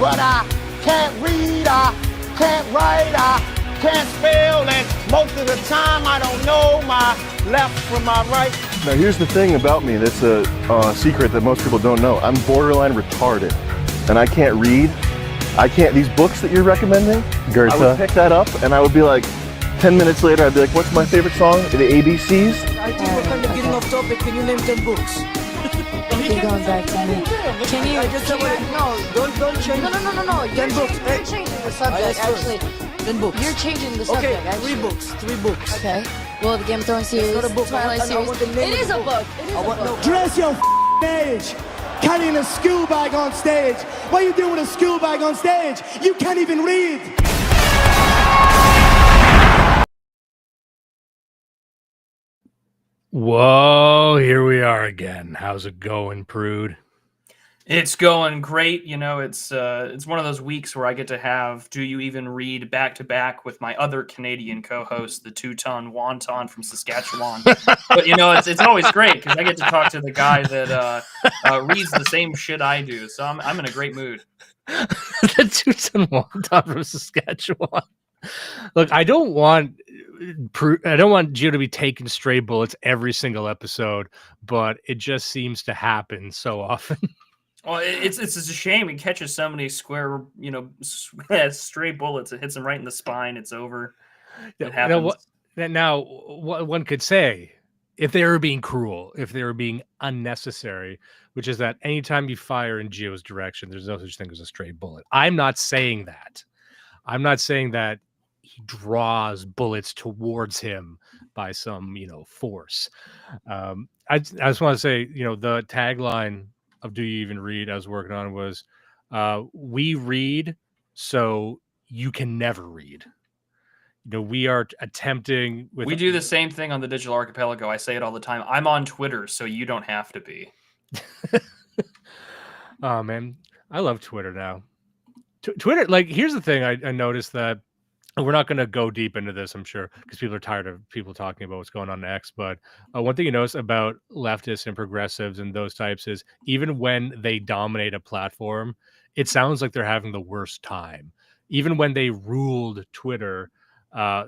but I can't read, I can't write, I can't spell, and most of the time I don't know my left from my right. Now here's the thing about me that's a secret that most people don't know. I'm borderline retarded, and I can't read. These books that you're recommending, Goethe, I would pick that up and I would be like, 10 minutes later, I'd be like, what's my favorite song? The ABCs? I think we're kind of getting off topic. Can you name 10 books? Keep going back to me. Can you? Don't change. No. 10 books. You're changing the subject, actually. 10 books. You're changing the subject, okay, actually. 3 books. Okay. Well, the Game of Thrones series, not a book. Twilight series. It is a book. Dress your age. Carrying a school bag on stage. What are you doing with a school bag on stage? You can't even read. Whoa, here we are again. How's it going, Prude? It's going great. You know, it's one of those weeks where I get to have Do You Even Read back to back with my other Canadian co-host, the two-ton wonton from Saskatchewan. But you know, it's always great because I get to talk to the guy that reads the same shit I do. So I'm in a great mood. The two-ton wonton from Saskatchewan. Look, I don't want Gio to be taking stray bullets every single episode, but it just seems to happen so often. Well, it's a shame. He catches so many square, stray bullets. It hits him right in the spine. It's over. It happens. Now, what one could say, if they were being cruel, if they were being unnecessary, which is that anytime you fire in Gio's direction, there's no such thing as a stray bullet. I'm not saying that. I'm not saying that he draws bullets towards him by some, force. I just want to say, the tagline of Do You Even Read I was working on was, we read so you can never read. We are attempting with... We do the same thing on the Digital Archipelago. I say it all the time. I'm on Twitter, so you don't have to be. Oh, man. I love Twitter now. Twitter, here's the thing. I noticed that we're not going to go deep into this, I'm sure, because people are tired of people talking about what's going on next. But one thing you notice about leftists and progressives and those types is even when they dominate a platform, it sounds like they're having the worst time. Even when they ruled Twitter,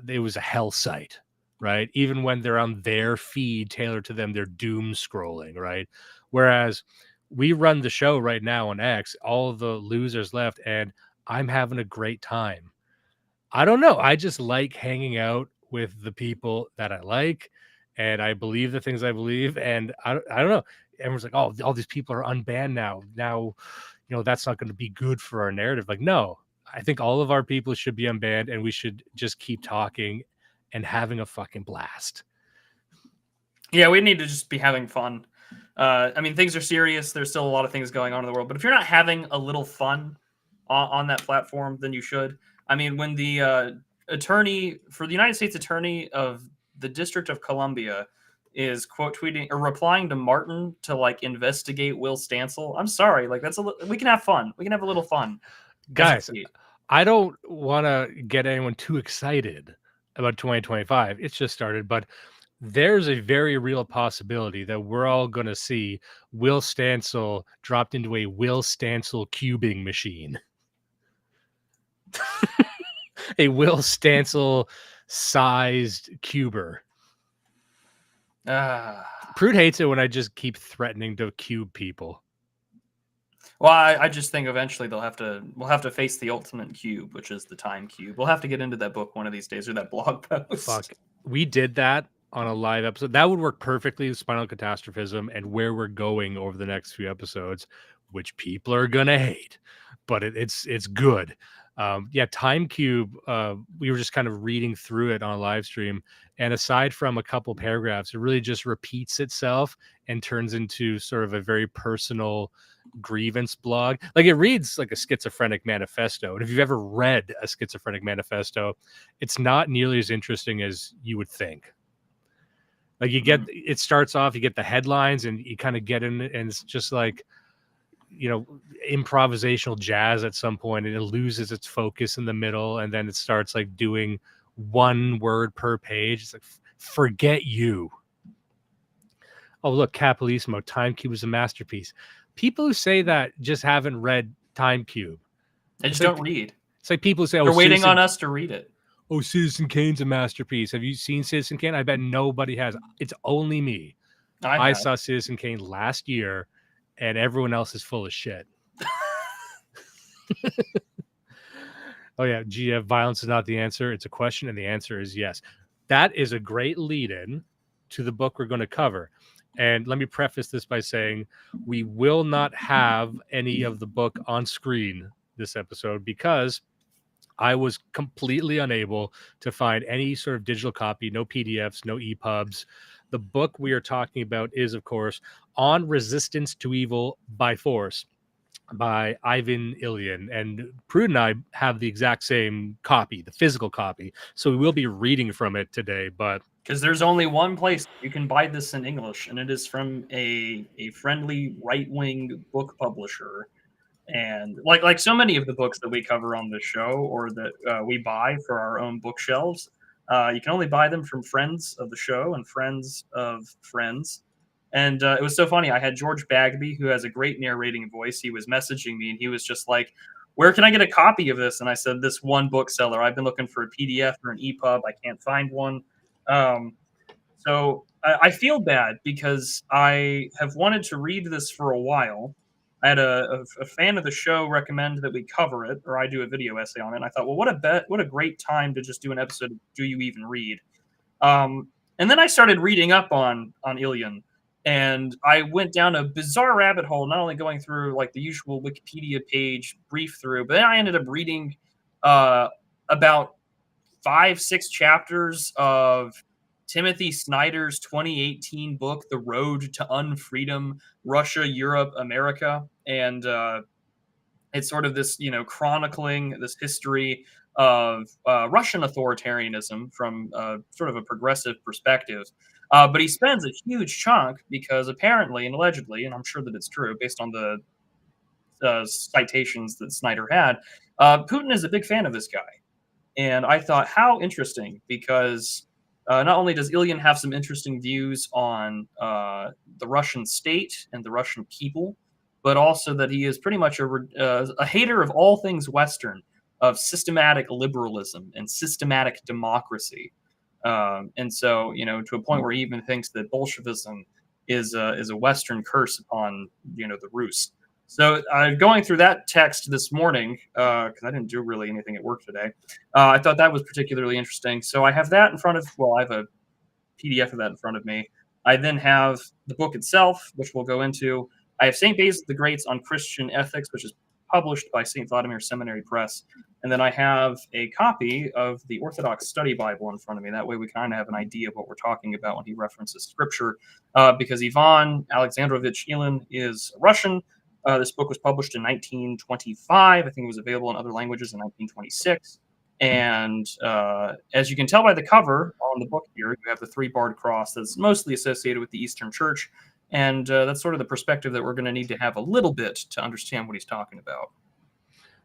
it was a hell site, right? Even when they're on their feed tailored to them, they're doom scrolling, right? Whereas we run the show right now on X, all of the losers left, and I'm having a great time. I don't know. I just like hanging out with the people that I like, and I believe the things I believe. And I don't know. Everyone's like, oh, all these people are unbanned now. Now, that's not going to be good for our narrative. Like, no, I think all of our people should be unbanned, and we should just keep talking and having a fucking blast. Yeah, we need to just be having fun. Things are serious. There's still a lot of things going on in the world. But if you're not having a little fun on that platform, then you should. When the attorney for the United States Attorney of the District of Columbia is quote tweeting or replying to Martin to investigate Will Stancil, I'm sorry, we can have fun. We can have a little fun, guys. I don't want to get anyone too excited about 2025. It's just started, but there's a very real possibility that we're all going to see Will Stancil dropped into a Will Stancil cubing machine. A Will Stancil sized cuber. Prude hates it when I just keep threatening to cube people. Well, I just think eventually we'll have to face the ultimate cube, which is the time cube. We'll have to get into that book one of these days, or that blog post. Fuck, we did that on a live episode. That would work perfectly with Spinal Catastrophism and where we're going over the next few episodes, which people are gonna hate, but it's good. Time Cube, we were just kind of reading through it on a live stream, and aside from a couple paragraphs, it really just repeats itself and turns into sort of a very personal grievance blog. It reads like a schizophrenic manifesto, and if you've ever read a schizophrenic manifesto, it's not nearly as interesting as you would think. It starts off, you get the headlines, and you kind of get in, and it's just improvisational jazz at some point, and it loses its focus in the middle, and then it starts doing one word per page. It's forget you. Oh, look, Capitalismo, Time Cube is a masterpiece. People who say that just haven't read Time Cube. They just It's like- don't read. It's like people say, They're waiting Citizen, on us to read it. oh, Citizen Kane's a masterpiece. Have you seen Citizen Kane? I bet nobody has. It's only me. I have. saw Citizen Kane last year, and everyone else is full of shit. Oh yeah, GF, violence is not the answer. It's a question, and the answer is yes. That is a great lead-in to the book we're going to cover. And let me preface this by saying we will not have any of the book on screen this episode because I was completely unable to find any sort of digital copy, no PDFs, no EPUBs. The book we are talking about is, of course, On Resistance to Evil by Force by Ivan Ilyin. And Prude and I have the exact same copy, the physical copy. So we will be reading from it today, but Because there's only one place you can buy this in English, and it is from a friendly right-wing book publisher. And like so many of the books that we cover on the show or that we buy for our own bookshelves, you can only buy them from friends of the show and friends of friends. And it was so funny. I had George Bagby, who has a great narrating voice. He was messaging me, and he was just like, "Where can I get a copy of this?" And I said, "This one bookseller. I've been looking for a PDF or an EPUB. I can't find one." So I feel bad because I have wanted to read this for a while. I had a fan of the show recommend that we cover it, or I do a video essay on it. And I thought, well, what a great time to just do an episode of Do You Even Read? And then I started reading up on Ilyin, and I went down a bizarre rabbit hole, not only going through like the usual Wikipedia page brief through, but then I ended up reading about 5-6 chapters of Timothy Snyder's 2018 book, The Road to Unfreedom, Russia, Europe, America. And it's sort of this, chronicling this history of Russian authoritarianism from sort of a progressive perspective. But he spends a huge chunk because apparently and allegedly, and I'm sure that it's true based on the citations that Snyder had, Putin is a big fan of this guy. And I thought, how interesting, because not only does Ilyin have some interesting views on the Russian state and the Russian people, but also that he is pretty much a hater of all things Western, of systematic liberalism and systematic democracy. And so, to a point where he even thinks that Bolshevism is a Western curse upon, the Rus. So going through that text this morning, because I didn't do really anything at work today, I thought that was particularly interesting. So I have that in front of, I have a PDF of that in front of me. I then have the book itself, which we'll go into. I have St. Basil the Great's On Christian Ethics, which is published by St. Vladimir Seminary Press. And then I have a copy of the Orthodox Study Bible in front of me. That way we kind of have an idea of what we're talking about when he references scripture, because Ivan Alexandrovich Ilyin is Russian. This book was published in 1925. I think it was available in other languages in 1926. And as you can tell by the cover on the book here, you have the 3-barred cross that's mostly associated with the Eastern Church. And that's sort of the perspective that we're going to need to have a little bit to understand what he's talking about.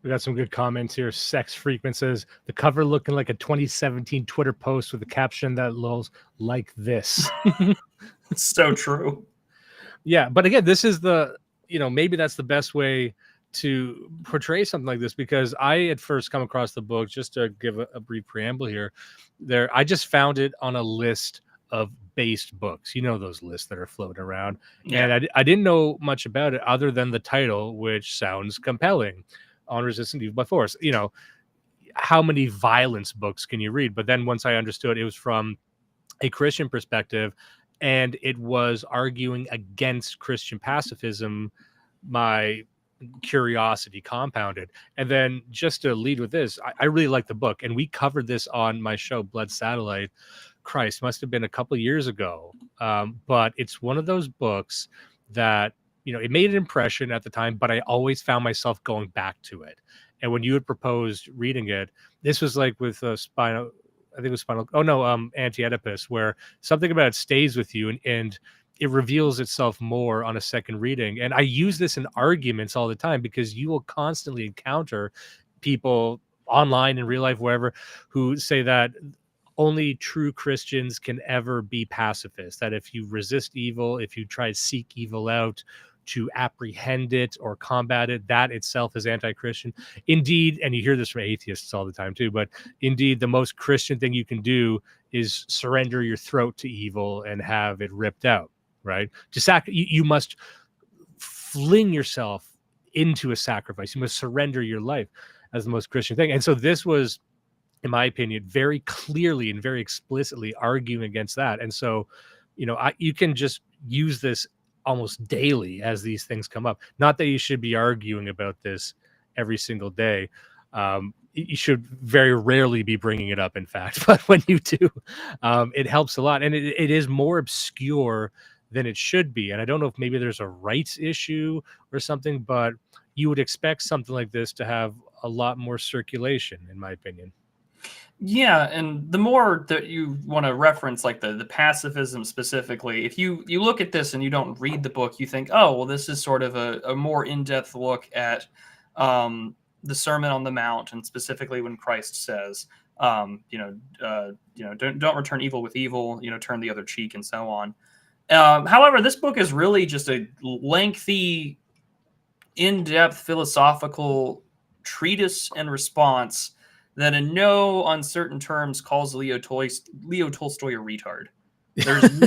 We got some good comments here. Sex Frequent says, the cover looking like a 2017 Twitter post with a caption that lulls like this. It's so true. Yeah, but again, this is maybe that's the best way to portray something like this, because I had first come across the book, just to give a brief preamble here, I just found it on a list of based books, those lists that are floating around. Yeah. And I didn't know much about it other than the title, which sounds compelling, On Resistance to Evil by Force. How many violence books can you read? But then once I understood it was from a Christian perspective, and it was arguing against Christian pacifism, my curiosity compounded. And then just to lead with this, I really like the book, and we covered this on my show, Blood Satellite. Christ, must have been a couple of years ago. But it's one of those books that, it made an impression at the time, but I always found myself going back to it. And when you had proposed reading it, this was like with Anti-Oedipus, where something about it stays with you and it reveals itself more on a second reading. And I use this in arguments all the time, because you will constantly encounter people online, in real life, wherever, who say that only true Christians can ever be pacifists, that if you resist evil, if you try to seek evil out, to apprehend it or combat it, that itself is anti-Christian. Indeed, and you hear this from atheists all the time too, but indeed the most Christian thing you can do is surrender your throat to evil and have it ripped out, right? You must fling yourself into a sacrifice. You must surrender your life as the most Christian thing. And so this was, in my opinion, very clearly and very explicitly arguing against that. And so, you can just use this almost daily as these things come up. Not that you should be arguing about this every single day. You should very rarely be bringing it up, in fact, but when you do, it helps a lot. And it is more obscure than it should be. And I don't know if maybe there's a rights issue or something, but you would expect something like this to have a lot more circulation, in my opinion. Yeah, and the more that you want to reference like the pacifism specifically, if you look at this and you don't read the book, you think, oh, well, this is sort of a more in-depth look at the Sermon on the Mount, and specifically when Christ says, don't return evil with evil, turn the other cheek, and so on. However, this book is really just a lengthy, in-depth philosophical treatise and response that in no uncertain terms calls Leo Tolstoy a retard. There's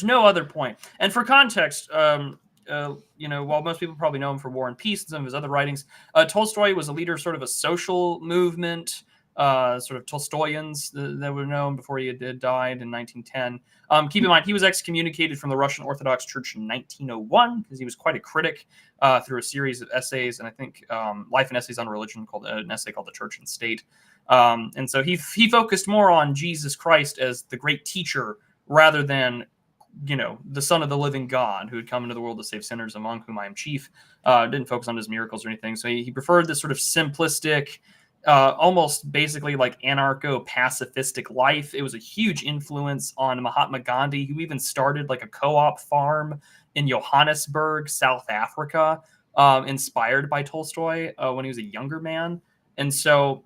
no other point. And for context, while most people probably know him for War and Peace and some of his other writings, Tolstoy was a leader of sort of a social movement, sort of Tolstoyans that were known before he had died in 1910. Keep in mind, he was excommunicated from the Russian Orthodox Church in 1901 because he was quite a critic through a series of essays, and I think Life and Essays on Religion, called an essay called The Church and State. And so he focused more on Jesus Christ as the great teacher rather than the Son of the living God who had come into the world to save sinners, among whom I am chief. Didn't focus on his miracles or anything. So he preferred this sort of simplistic, almost basically like anarcho-pacifistic life. It was a huge influence on Mahatma Gandhi, who even started like a co-op farm in Johannesburg, South Africa, inspired by Tolstoy when he was a younger man. And so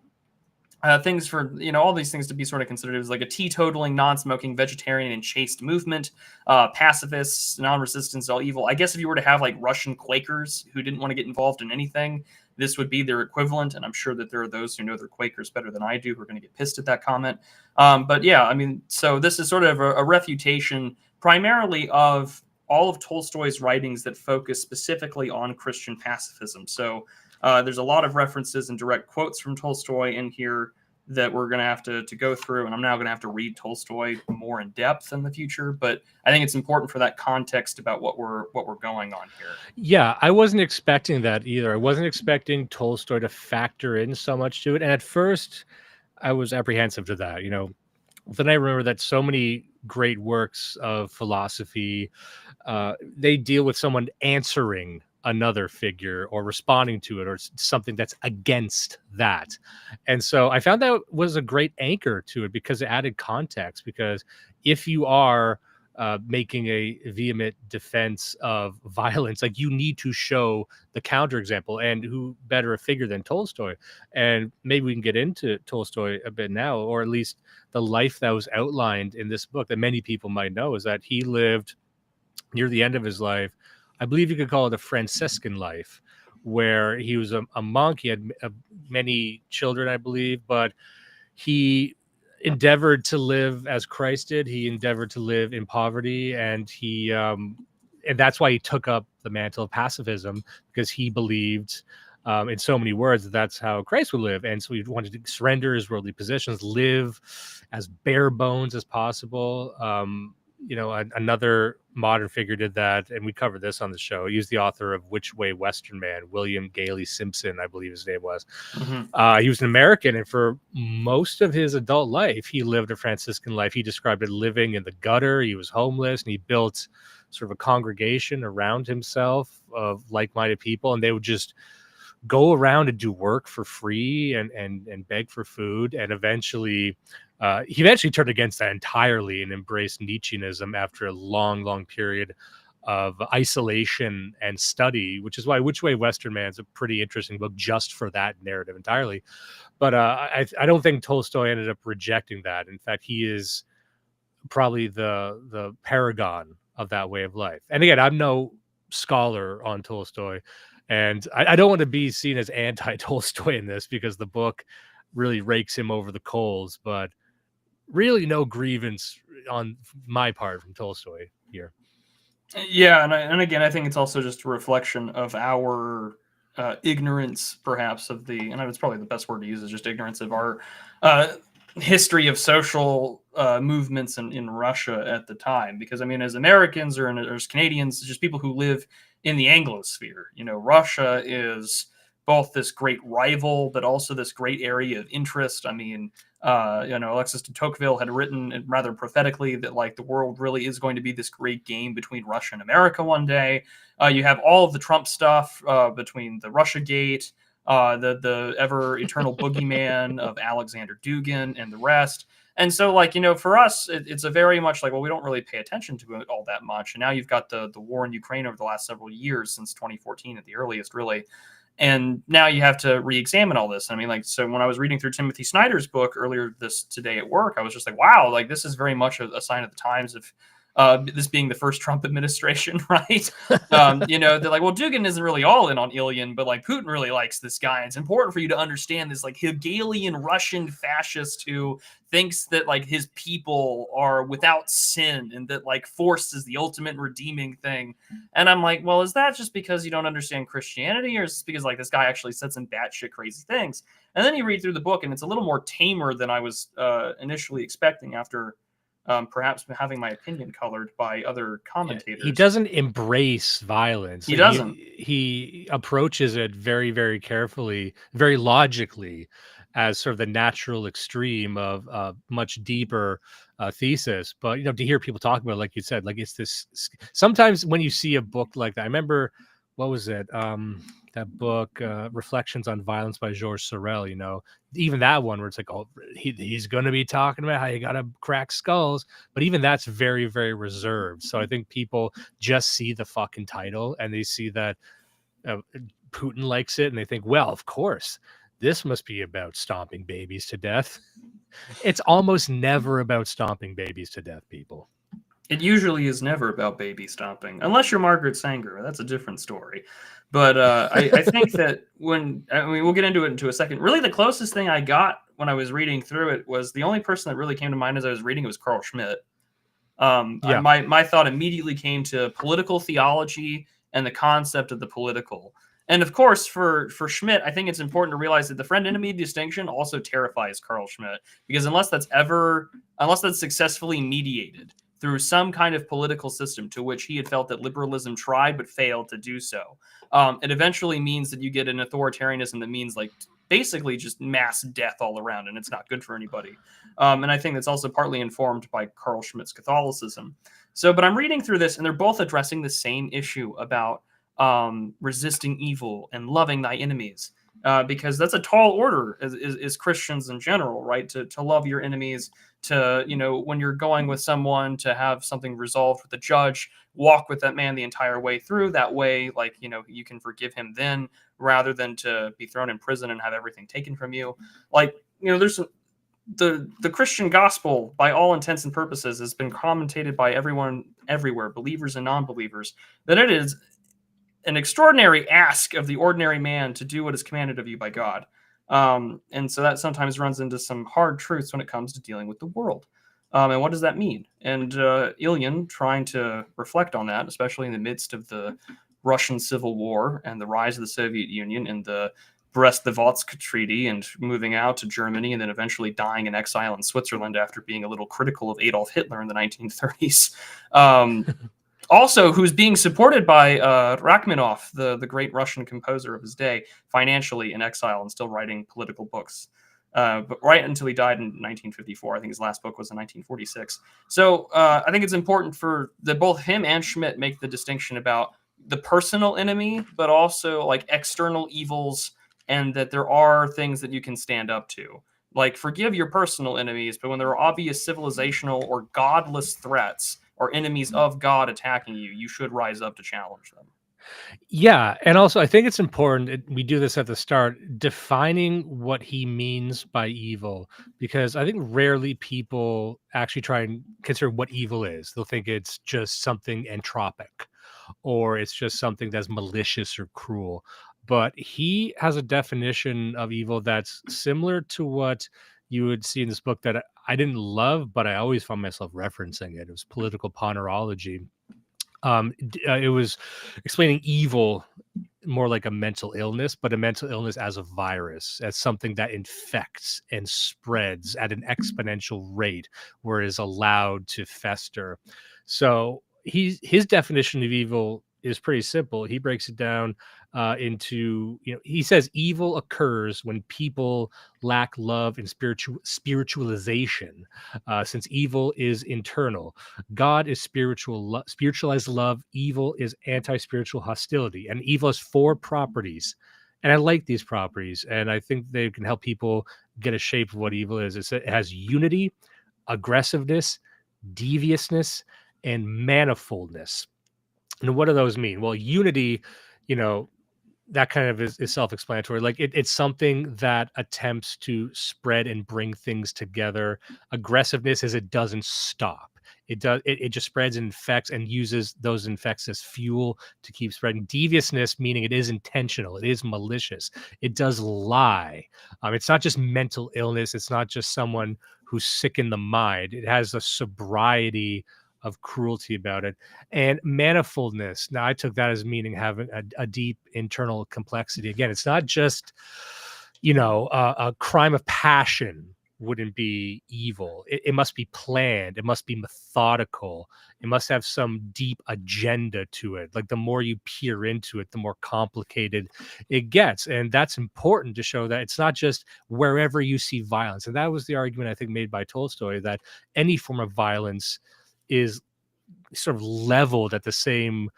things for, all these things to be sort of considered. It was like a teetotaling, non-smoking, vegetarian, and chaste movement, pacifists, non-resistance to all evil. I guess if you were to have like Russian Quakers who didn't want to get involved in anything, this would be their equivalent. And I'm sure that there are those who know their Quakers better than I do who are going to get pissed at that comment. But yeah, so this is sort of a refutation primarily of all of Tolstoy's writings that focus specifically on Christian pacifism. So there's a lot of references and direct quotes from Tolstoy in here that we're going to have to go through, and I'm now going to have to read Tolstoy more in depth in the future. But I think it's important for that context about what we're going on here. Yeah, I wasn't expecting that either. I wasn't expecting Tolstoy to factor in so much to it, and at first I was apprehensive to that. Then I remember that so many great works of philosophy, they deal with someone answering another figure or responding to it or something that's against that. And so I found that was a great anchor to it because it added context. Because if you are making a vehement defense of violence, like, you need to show the counterexample, and who better a figure than Tolstoy? And maybe we can get into Tolstoy a bit now, or at least the life that was outlined in this book that many people might know is that he lived near the end of his life. I believe you could call it a Franciscan life, where he was a monk. He had many children, I believe, but he endeavored to live as Christ did. He endeavored to live in poverty, and and that's why he took up the mantle of pacifism, because he believed in so many words that that's how Christ would live. And so he wanted to surrender his worldly possessions, live as bare bones as possible. Another modern figure did that, and we covered this on the show. He was the author of Which Way, Western Man, William Gailey Simpson, I believe his name was. Mm-hmm. He was an American, and for most of his adult life, he lived a Franciscan life. He described it living in the gutter. He was homeless, and he built sort of a congregation around himself of like-minded people, and they would just go around and do work for free and beg for food. And eventually he turned against that entirely and embraced Nietzscheanism after a long period of isolation and study, which is why Which Way, Western Man is a pretty interesting book just for that narrative entirely. But I don't think Tolstoy ended up rejecting that. In fact, he is probably the paragon of that way of life. And again, I'm no scholar on Tolstoy, and I don't want to be seen as anti-Tolstoy in this because the book really rakes him over the coals, but really no grievance on my part from Tolstoy here. Yeah, and again, I think it's also just a reflection of our ignorance, perhaps, of the, and it's probably the best word to use is just ignorance of our history of social movements in Russia at the time. Because, I mean, as Americans or as Canadians, just people who live in the Anglosphere, you know, Russia is both this great rival, but also this great area of interest. I mean, you know, Alexis de Tocqueville had written rather prophetically that like the world really is going to be this great game between Russia and America one day. You have all of the Trump stuff between the Russiagate, the ever eternal boogeyman of Alexander Dugin and the rest. And so, like, you know, for us, it's a very much like, well, we don't really pay attention to it all that much. And now you've got the war in Ukraine over the last several years, since 2014 at the earliest, really. And now you have to re-examine all this. I mean, like, so when I was reading through Timothy Snyder's book earlier today at work, I was just like, wow, like this is very much a sign of the times of this being the first Trump administration, right? You know, they're like, well, Dugin isn't really all in on Ilyin, but like Putin really likes this guy. It's important for you to understand this like Hegelian Russian fascist who thinks that like his people are without sin and that like force is the ultimate redeeming thing. And I'm like, well, is that just because you don't understand Christianity, or is it because like this guy actually said some batshit crazy things? And then you read through the book and it's a little more tamer than I was initially expecting after perhaps having my opinion colored by other commentators. He doesn't embrace violence. He doesn't. He approaches it very, very carefully, very logically, as sort of the natural extreme of a much deeper thesis. But, you know, to hear people talk about it, like you said, like it's this, sometimes when you see a book like that, I remember, what was it? That book, Reflections on Violence by Georges Sorel, you know, even that one where it's like, oh, he's going to be talking about how you got to crack skulls. But even that's very, very reserved. So I think people just see the fucking title and they see that Putin likes it and they think, well, of course, this must be about stomping babies to death. It's almost never about stomping babies to death, people. It usually is never about baby stomping, unless you're Margaret Sanger. That's a different story. But I think that we'll get into it into a second. Really, the closest thing I got when I was reading through it was the only person that really came to mind as I was reading it was Carl Schmitt. My thought immediately came to political theology and the concept of the political. And of course, for Schmitt, I think it's important to realize that the friend-enemy distinction also terrifies Carl Schmitt, because unless that's successfully mediated through some kind of political system to which he had felt that liberalism tried but failed to do so, it eventually means that you get an authoritarianism that means like basically just mass death all around, and it's not good for anybody. And I think that's also partly informed by Carl Schmitt's Catholicism. So, but I'm reading through this, and they're both addressing the same issue about resisting evil and loving thy enemies, because that's a tall order as Christians in general, right? To love your enemies, to, you know, when you're going with someone to have something resolved with the judge, walk with that man the entire way through. That way, like, you know, you can forgive him then, rather than to be thrown in prison and have everything taken from you. Like, you know, there's the Christian gospel, by all intents and purposes, has been commentated by everyone everywhere, believers and non-believers, that it is an extraordinary ask of the ordinary man to do what is commanded of you by God. And so that sometimes runs into some hard truths when it comes to dealing with the world. And what does that mean? And Ilyin, trying to reflect on that, especially in the midst of the Russian Civil War and the rise of the Soviet Union and the Brest-Litovsk Treaty and moving out to Germany and then eventually dying in exile in Switzerland after being a little critical of Adolf Hitler in the 1930s. Also, who's being supported by Rachmaninoff, the great Russian composer of his day, financially in exile and still writing political books. But right until he died in 1954. I think his last book was in 1946. So I think it's important for that both him and Schmitt make the distinction about the personal enemy, but also like external evils, and that there are things that you can stand up to. Like, forgive your personal enemies, but when there are obvious civilizational or godless threats or enemies of God attacking you, you should rise up to challenge them. Yeah, and also I think it's important, we do this at the start, defining what he means by evil, because I think rarely people actually try and consider what evil is. They'll think it's just something entropic, or it's just something that's malicious or cruel. But he has a definition of evil that's similar to what you would see in this book that I didn't love, but I always found myself referencing it. It was Political Ponerology. It was explaining evil more like a mental illness, but a mental illness as a virus, as something that infects and spreads at an exponential rate, where it is allowed to fester. So his definition of evil is pretty simple. He breaks it down into, he says evil occurs when people lack love and spiritualization, since evil is internal. God is spiritualized love. Evil is anti-spiritual hostility, and evil has 4 properties. And I like these properties, and I think they can help people get a shape of what evil is. It has unity, aggressiveness, deviousness, and manifoldness. And what do those mean? Well, unity, that kind of is self-explanatory. Like it's something that attempts to spread and bring things together. Aggressiveness is it doesn't stop. It just spreads and infects and uses those infects as fuel to keep spreading. Deviousness, meaning it is intentional, it is malicious, it does lie. It's not just mental illness, it's not just someone who's sick in the mind. It has a sobriety of cruelty about it. And manifoldness, now I took that as meaning having a deep internal complexity. Again, it's not just a crime of passion wouldn't be evil. It must be planned, it must be methodical, it must have some deep agenda to it. Like the more you peer into it, the more complicated it gets. And that's important to show that it's not just wherever you see violence. And that was the argument I think made by Tolstoy, that any form of violence is sort of leveled at the same,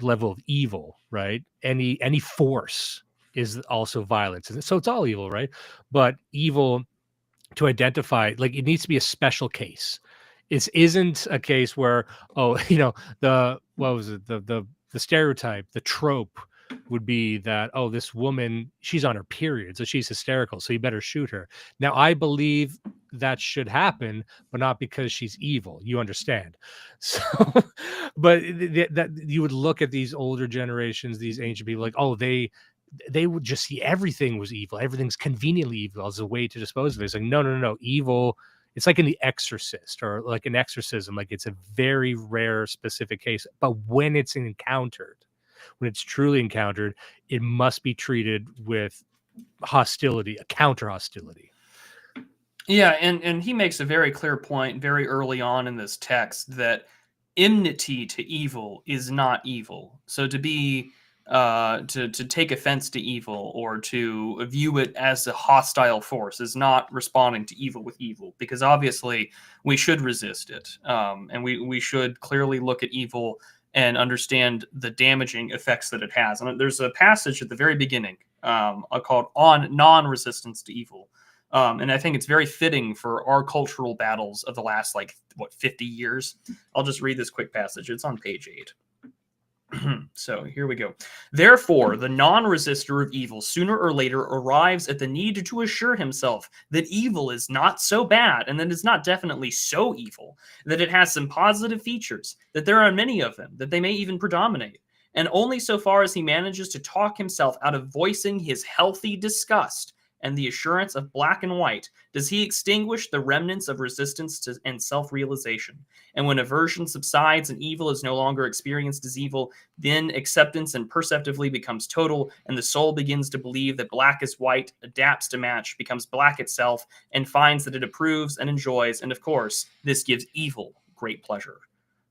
level of evil, right? Any force is also violence. And so it's all evil, right? But evil, to identify, like, it needs to be a special case. It isn't a case where, the stereotype, the trope would be that, this woman, she's on her period, so she's hysterical, so you better shoot her. Now, I believe that should happen, but not because she's evil. You understand? So, but that you would look at these older generations, these ancient people, like, they would just see everything was evil. Everything's conveniently evil as a way to dispose of it. It's like, no. Evil, it's like in The Exorcist or like an exorcism. Like it's a very rare specific case. But when it's encountered, when it's truly encountered, it must be treated with hostility, a counter hostility. Yeah, and he makes a very clear point very early on in this text that enmity to evil is not evil. So to be to take offense to evil or to view it as a hostile force is not responding to evil with evil, because obviously we should resist it, and we should clearly look at evil and understand the damaging effects that it has. And there's a passage at the very beginning called "On Non-Resistance to Evil." And I think it's very fitting for our cultural battles of the last, 50 years. I'll just read this quick passage. It's on page 8. So here we go. Therefore, the non-resistor of evil sooner or later arrives at the need to assure himself that evil is not so bad, and that it's not definitely so evil, that it has some positive features, that there are many of them, that they may even predominate. And only so far as he manages to talk himself out of voicing his healthy disgust and the assurance of black and white does he extinguish the remnants of resistance and self-realization. And when aversion subsides and evil is no longer experienced as evil, then acceptance imperceptibly becomes total, and the soul begins to believe that black is white, adapts to match, becomes black itself, and finds that it approves and enjoys. And of course, this gives evil great pleasure.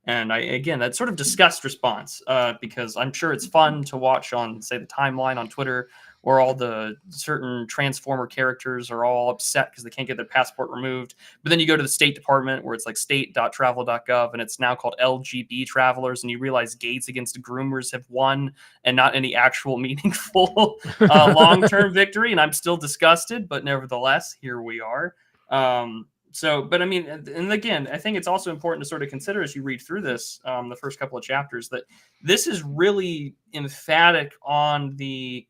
And again, that sort of disgust response, because I'm sure it's fun to watch on, say, the timeline on Twitter, where all the certain Transformer characters are all upset because they can't get their passport removed. But then you go to the State Department where it's like state.travel.gov, and it's now called LGB travelers, and you realize gays against groomers have won and not any actual meaningful long-term victory. And I'm still disgusted, but nevertheless, here we are. But I mean, and again, I think it's also important to sort of consider as you read through this, the first couple of chapters, that this is really emphatic on the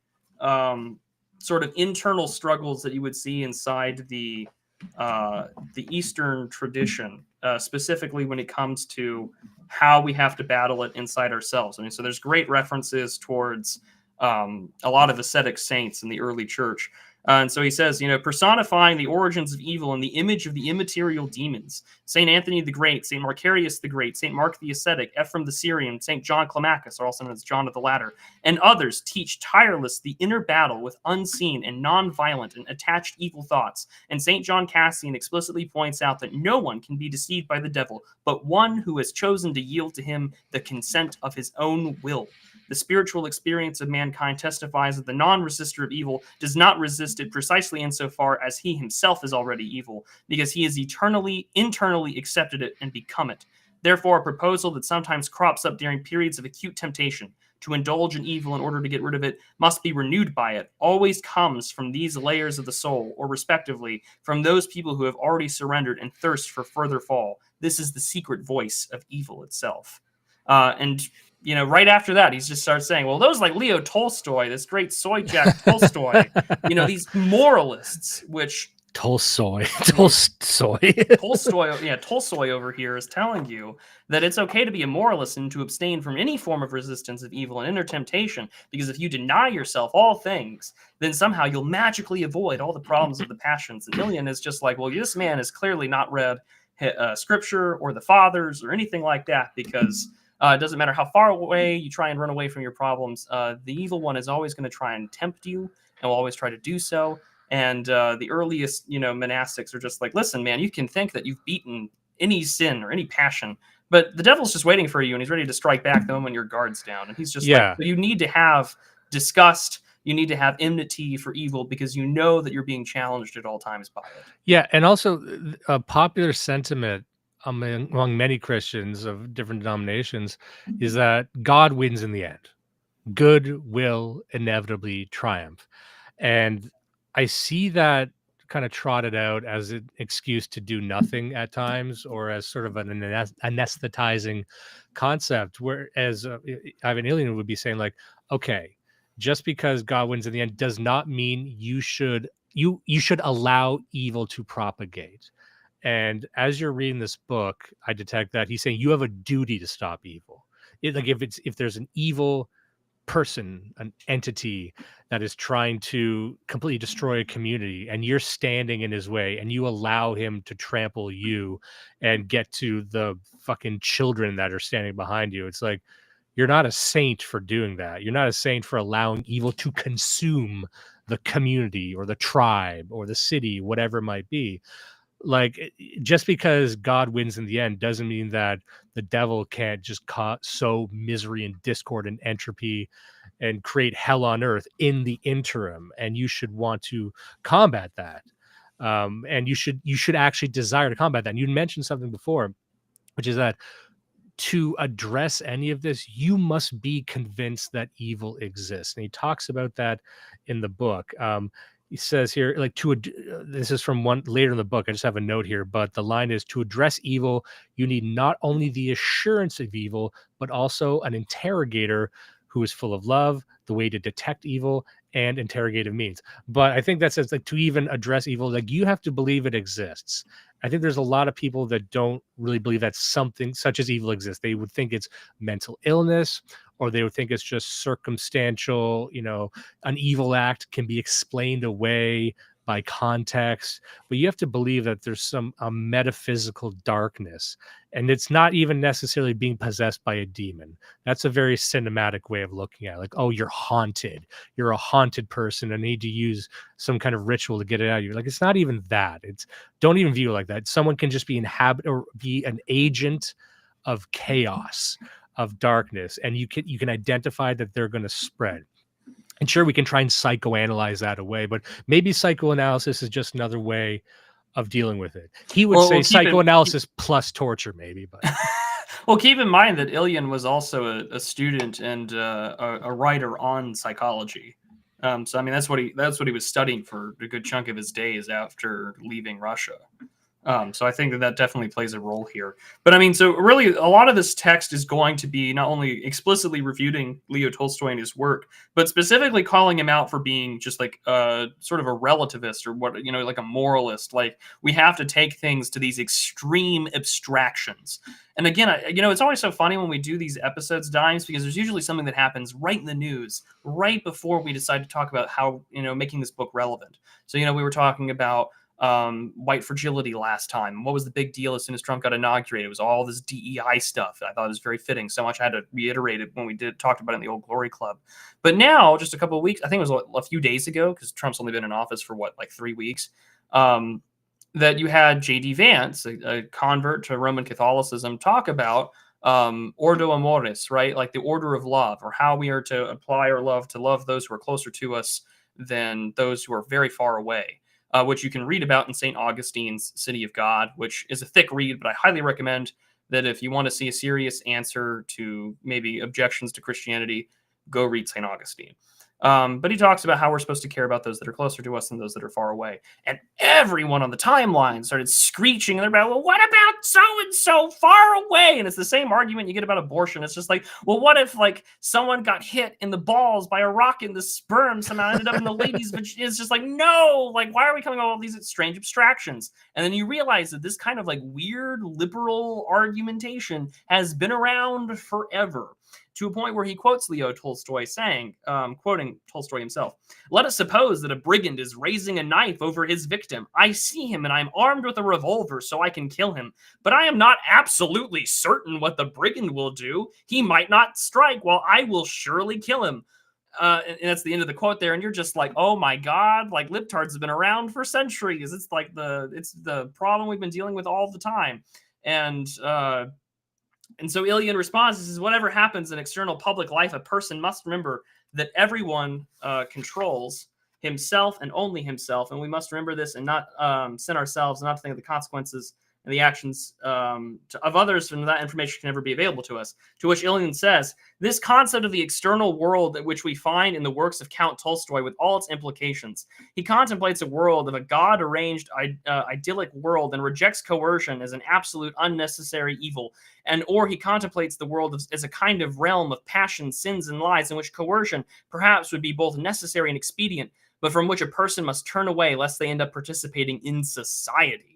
sort of internal struggles that you would see inside the the Eastern tradition, specifically when it comes to how we have to battle it inside ourselves. I mean, so there's great references towards a lot of ascetic saints in the early church. And so he says, personifying the origins of evil in the image of the immaterial demons. St. Anthony the Great, St. Macarius the Great, St. Mark the Ascetic, Ephraim the Syrian, St. John Climacus, or also known as John of the Ladder, and others teach tireless the inner battle with unseen and non-violent and attached evil thoughts. And St. John Cassian explicitly points out that no one can be deceived by the devil, but one who has chosen to yield to him the consent of his own will. The spiritual experience of mankind testifies that the non-resistor of evil does not resist it precisely insofar as he himself is already evil, because he has internally accepted it and become it. Therefore, a proposal that sometimes crops up during periods of acute temptation to indulge in evil in order to get rid of it must be renewed by it, always comes from these layers of the soul, or respectively, from those people who have already surrendered and thirst for further fall. This is the secret voice of evil itself. And right after that, he just starts saying, well, those like Leo Tolstoy, this great soy jack Tolstoy, these moralists, which Tolstoy over here is telling you that it's okay to be a moralist and to abstain from any form of resistance of evil and inner temptation, because if you deny yourself all things, then somehow you'll magically avoid all the problems of the passions. And Ilyin is just like, well, this man has clearly not read scripture or the fathers or anything like that, because it doesn't matter how far away you try and run away from your problems. The evil one is always going to try and tempt you and will always try to do so. And the earliest, monastics are just like, listen, man, you can think that you've beaten any sin or any passion, but the devil's just waiting for you and he's ready to strike back the moment your guard's down. And he's just like, so you need to have disgust. You need to have enmity for evil because you know that you're being challenged at all times by it. Yeah. And also a popular sentiment among many Christians of different denominations is that God wins in the end. Good will inevitably triumph. And I see that kind of trotted out as an excuse to do nothing at times, or as sort of an anesthetizing concept, whereas Ivan Ilyin would be saying like, okay, just because God wins in the end does not mean you should allow evil to propagate. And as you're reading this book, I detect that he's saying you have a duty to stop evil. If there's an evil person, an entity that is trying to completely destroy a community, and you're standing in his way, and you allow him to trample you and get to the fucking children that are standing behind you, it's like, you're not a saint for doing that. You're not a saint for allowing evil to consume the community or the tribe or the city, whatever it might be. Like, just because God wins in the end doesn't mean that the devil can't just sow misery and discord and entropy and create hell on earth in the interim. And you should want to combat that. And you should actually desire to combat that. And you mentioned something before, which is that to address any of this, you must be convinced that evil exists. And he talks about that in the book. He says here, like, this is from one later in the book. I just have a note here, but the line is, to address evil, you need not only the assurance of evil, but also an interrogator who is full of love, the way to detect evil, and interrogative means. But I think that says, like, to even address evil, like, you have to believe it exists. I think there's a lot of people that don't really believe that something such as evil exists. They would think it's mental illness, or they would think it's just circumstantial, an evil act can be explained away by context, but you have to believe that there's a metaphysical darkness, and it's not even necessarily being possessed by a demon. That's a very cinematic way of looking at it. Like, oh, you're a haunted person and need to use some kind of ritual to get it out of you. Like, it's not even that. Don't even view it like that. Someone can just be be an agent of chaos, of darkness, and you can identify that they're going to spread. And sure, we can try and psychoanalyze that away, but maybe psychoanalysis is just another way of dealing with it. He would say psychoanalysis plus torture, maybe. But well, keep in mind that Ilyin was also a student and a writer on psychology. So I mean, that's what he was studying for a good chunk of his days after leaving Russia. So I think that definitely plays a role here. But I mean, so really, a lot of this text is going to be not only explicitly refuting Leo Tolstoy and his work, but specifically calling him out for being just like sort of a relativist, or what, like a moralist. Like, we have to take things to these extreme abstractions. And again, it's always so funny when we do these episodes, Dimes, because there's usually something that happens right in the news, right before we decide to talk about how, making this book relevant. So, we were talking about white fragility last time. What was the big deal as soon as Trump got inaugurated? It was all this DEI stuff. I thought it was very fitting. So much I had to reiterate it when we talked about it in the Old Glory Club. But now, just a couple of weeks, I think it was a few days ago, because Trump's only been in office for like 3 weeks, that you had J.D. Vance, a convert to Roman Catholicism, talk about ordo amoris, right? Like the order of love, or how we are to apply our love to love those who are closer to us than those who are very far away, which you can read about in St. Augustine's City of God, which is a thick read, but I highly recommend that if you want to see a serious answer to maybe objections to Christianity, go read St. Augustine. But he talks about how we're supposed to care about those that are closer to us than those that are far away. And everyone on the timeline started screeching, and they're about, well, what about so-and-so far away? And it's the same argument you get about abortion. It's just like, well, what if like someone got hit in the balls by a rocket and the sperm somehow ended up in the lady's vagina? It's just like, no, like, why are we coming up with all these strange abstractions? And then you realize that this kind of like weird liberal argumentation has been around forever, to a point where he quotes Leo Tolstoy saying, quoting Tolstoy himself, "Let us suppose that a brigand is raising a knife over his victim. I see him and I am armed with a revolver so I can kill him. But I am not absolutely certain what the brigand will do. He might not strike while I will surely kill him." And that's the end of the quote there. And you're just like, oh my God, like libtards have been around for centuries. It's like it's the problem we've been dealing with all the time. And so Ilyin responds, he says, whatever happens in external public life, a person must remember that everyone controls himself and only himself. And we must remember this and not sin ourselves, not to think of the consequences and the actions of others, and that information can never be available to us. To which Ilyin says, this concept of the external world which we find in the works of Count Tolstoy with all its implications. He contemplates a world of a God-arranged idyllic world and rejects coercion as an absolute unnecessary evil. Or he contemplates the world as a kind of realm of passion, sins, and lies in which coercion perhaps would be both necessary and expedient, but from which a person must turn away lest they end up participating in society.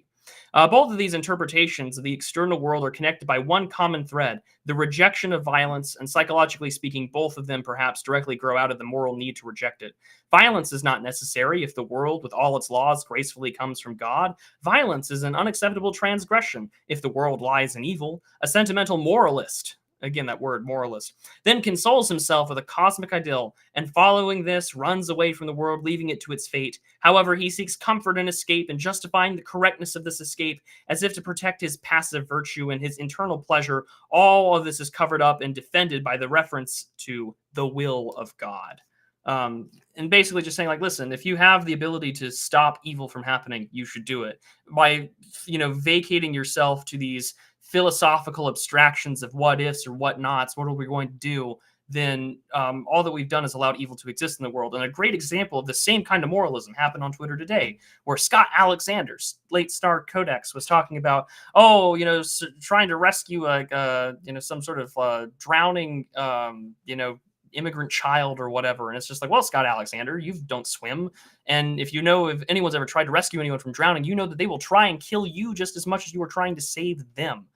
Both of these interpretations of the external world are connected by one common thread, the rejection of violence, and psychologically speaking, both of them perhaps directly grow out of the moral need to reject it. Violence is not necessary if the world, with all its laws, gracefully comes from God. Violence is an unacceptable transgression if the world lies in evil. A sentimental moralist, again, that word, moralist, then consoles himself with a cosmic idyll, and following this, runs away from the world, leaving it to its fate. However, he seeks comfort and escape, and justifying the correctness of this escape as if to protect his passive virtue and his internal pleasure. All of this is covered up and defended by the reference to the will of God. And basically just saying, like, listen, if you have the ability to stop evil from happening, you should do it. By, vacating yourself to these philosophical abstractions of what ifs or what nots, what are we going to do, then all that we've done is allowed evil to exist in the world. And a great example of the same kind of moralism happened on Twitter today, where Scott Alexander's late star Codex was talking about, trying to rescue some sort of drowning, immigrant child or whatever. And it's just like, well, Scott Alexander, you don't swim. And if anyone's ever tried to rescue anyone from drowning, you know that they will try and kill you just as much as you were trying to save them.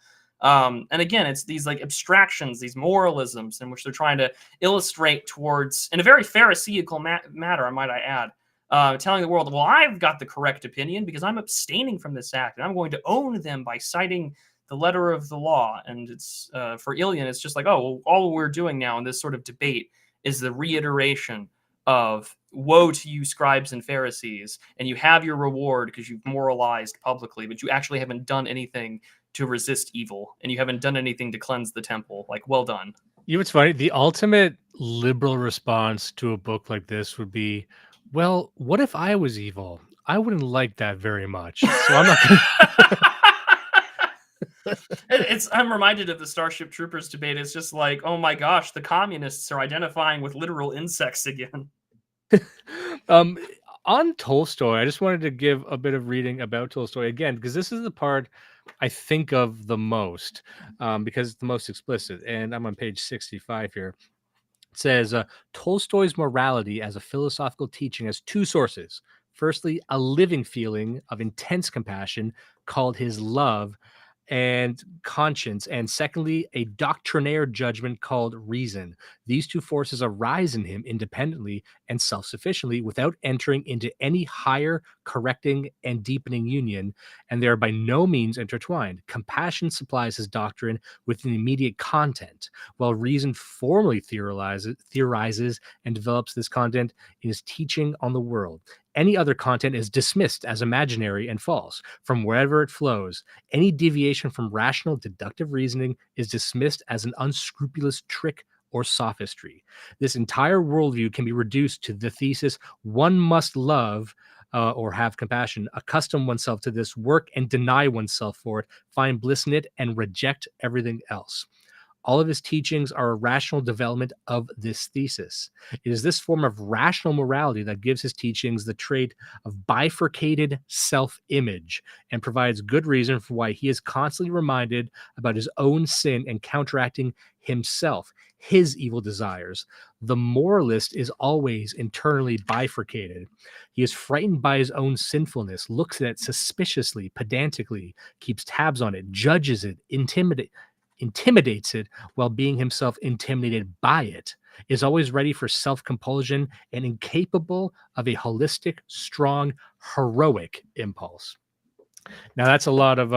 And again, it's these like abstractions, these moralisms in which they're trying to illustrate towards, in a very pharisaical matter, might I add, telling the world, well, I've got the correct opinion because I'm abstaining from this act and I'm going to own them by citing the letter of the law. And it's for Ilyin, it's just like, oh, well, all we're doing now in this sort of debate is the reiteration of woe to you, scribes and Pharisees, and you have your reward because you've moralized publicly, but you actually haven't done anything to resist evil, and you haven't done anything to cleanse the temple. Like, well done. What's funny? The ultimate liberal response to a book like this would be, well, what if I was evil? I wouldn't like that very much. So I'm not gonna... I'm reminded of the Starship Troopers debate. It's just like, oh my gosh, the communists are identifying with literal insects again. On Tolstoy, I just wanted to give a bit of reading about Tolstoy again, because this is the part I think of the most, because it's the most explicit. And I'm on page 65 here. It says Tolstoy's morality as a philosophical teaching has two sources. Firstly, a living feeling of intense compassion called his love and conscience, and secondly, a doctrinaire judgment called reason. These two forces arise in him independently and self-sufficiently without entering into any higher, correcting, and deepening union, and they are by no means intertwined. Compassion supplies his doctrine with an immediate content, while reason formally theorizes and develops this content in his teaching on the world. Any other content is dismissed as imaginary and false from wherever it flows. Any deviation from rational deductive reasoning is dismissed as an unscrupulous trick or sophistry. This entire worldview can be reduced to the thesis: one must love or have compassion, accustom oneself to this work and deny oneself for it, find bliss in it, and reject everything else. All of his teachings are a rational development of this thesis. It is this form of rational morality that gives his teachings the trait of bifurcated self-image and provides good reason for why he is constantly reminded about his own sin and counteracting himself, his evil desires. The moralist is always internally bifurcated. He is frightened by his own sinfulness, looks at it suspiciously, pedantically, keeps tabs on it, judges it, intimidates it while being himself intimidated by it, is always ready for self-compulsion and incapable of a holistic, strong, heroic impulse. Now, that's a lot of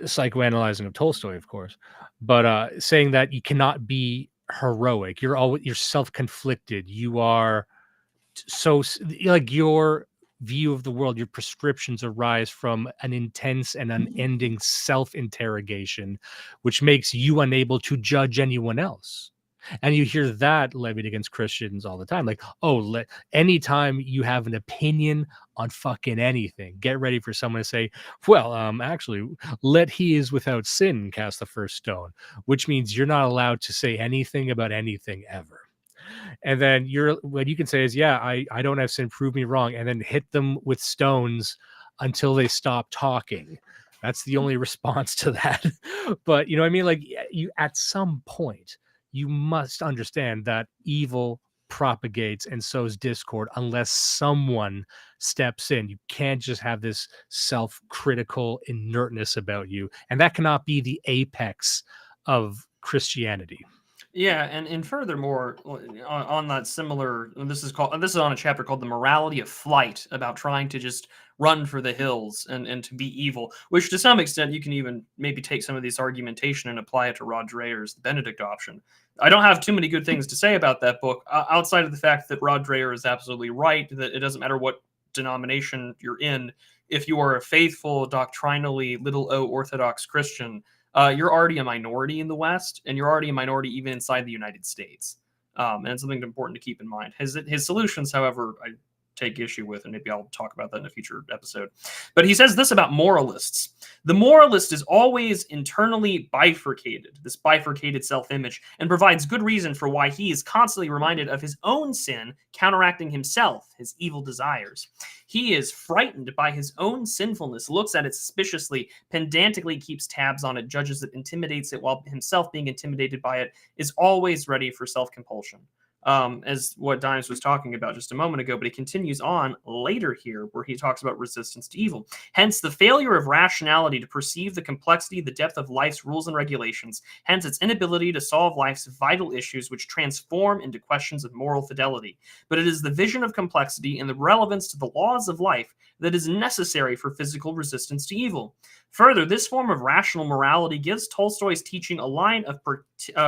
psychoanalyzing of Tolstoy, of course, but saying that you cannot be heroic. You're self-conflicted. You are so, like, your view of the world, your prescriptions arise from an intense and unending self-interrogation, which makes you unable to judge anyone else. And you hear that levied against Christians all the time. Like, oh, anytime you have an opinion on fucking anything, get ready for someone to say, well, actually, let he is without sin cast the first stone, which means you're not allowed to say anything about anything ever. And then what you can say is, yeah, I don't have sin, prove me wrong, and then hit them with stones until they stop talking. That's the only response to that. But you know what I mean? Like, you, at some point, you must understand that evil propagates and sows discord unless someone steps in. You can't just have this self-critical inertness about you. And that cannot be the apex of Christianity. Yeah, and furthermore, on that similar, this is on a chapter called "The Morality of Flight," about trying to just run for the hills and to be evil, which to some extent you can even maybe take some of this argumentation and apply it to Rod Dreher's The Benedict Option. I don't have too many good things to say about that book, outside of the fact that Rod Dreher is absolutely right, that it doesn't matter what denomination you're in. If you are a faithful, doctrinally little o Orthodox Christian, you're already a minority in the West, and you're already a minority even inside the United States. And it's something important to keep in mind. His solutions, however, I take issue with, and maybe I'll talk about that in a future episode. But he says this about moralists: the moralist is always internally bifurcated, this bifurcated self-image, and provides good reason for why he is constantly reminded of his own sin, counteracting himself, his evil desires. He is frightened by his own sinfulness, looks at it suspiciously, pedantically keeps tabs on it, judges it, intimidates it, while himself being intimidated by it, is always ready for self-compulsion. As what Dimes was talking about just a moment ago, but he continues on later here where he talks about resistance to evil. Hence, the failure of rationality to perceive the complexity, the depth of life's rules and regulations, hence its inability to solve life's vital issues which transform into questions of moral fidelity. But it is the vision of complexity and the relevance to the laws of life that is necessary for physical resistance to evil. Further, this form of rational morality gives Tolstoy's teaching a line of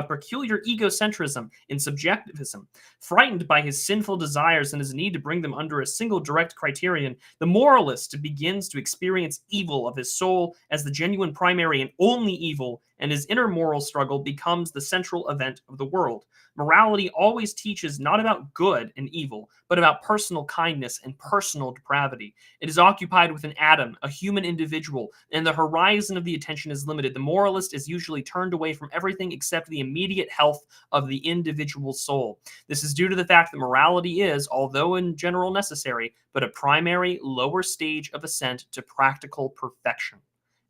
peculiar egocentrism in subjectivism. Frightened by his sinful desires and his need to bring them under a single direct criterion, the moralist begins to experience evil of his soul as the genuine primary and only evil, and his inner moral struggle becomes the central event of the world. Morality always teaches not about good and evil, but about personal kindness and personal depravity. It is occupied with an atom, a human individual, and the horizon of the attention is limited. The moralist is usually turned away from everything except the immediate health of the individual soul. This is due to the fact that morality is, although in general necessary, but a primary, lower stage of ascent to practical perfection.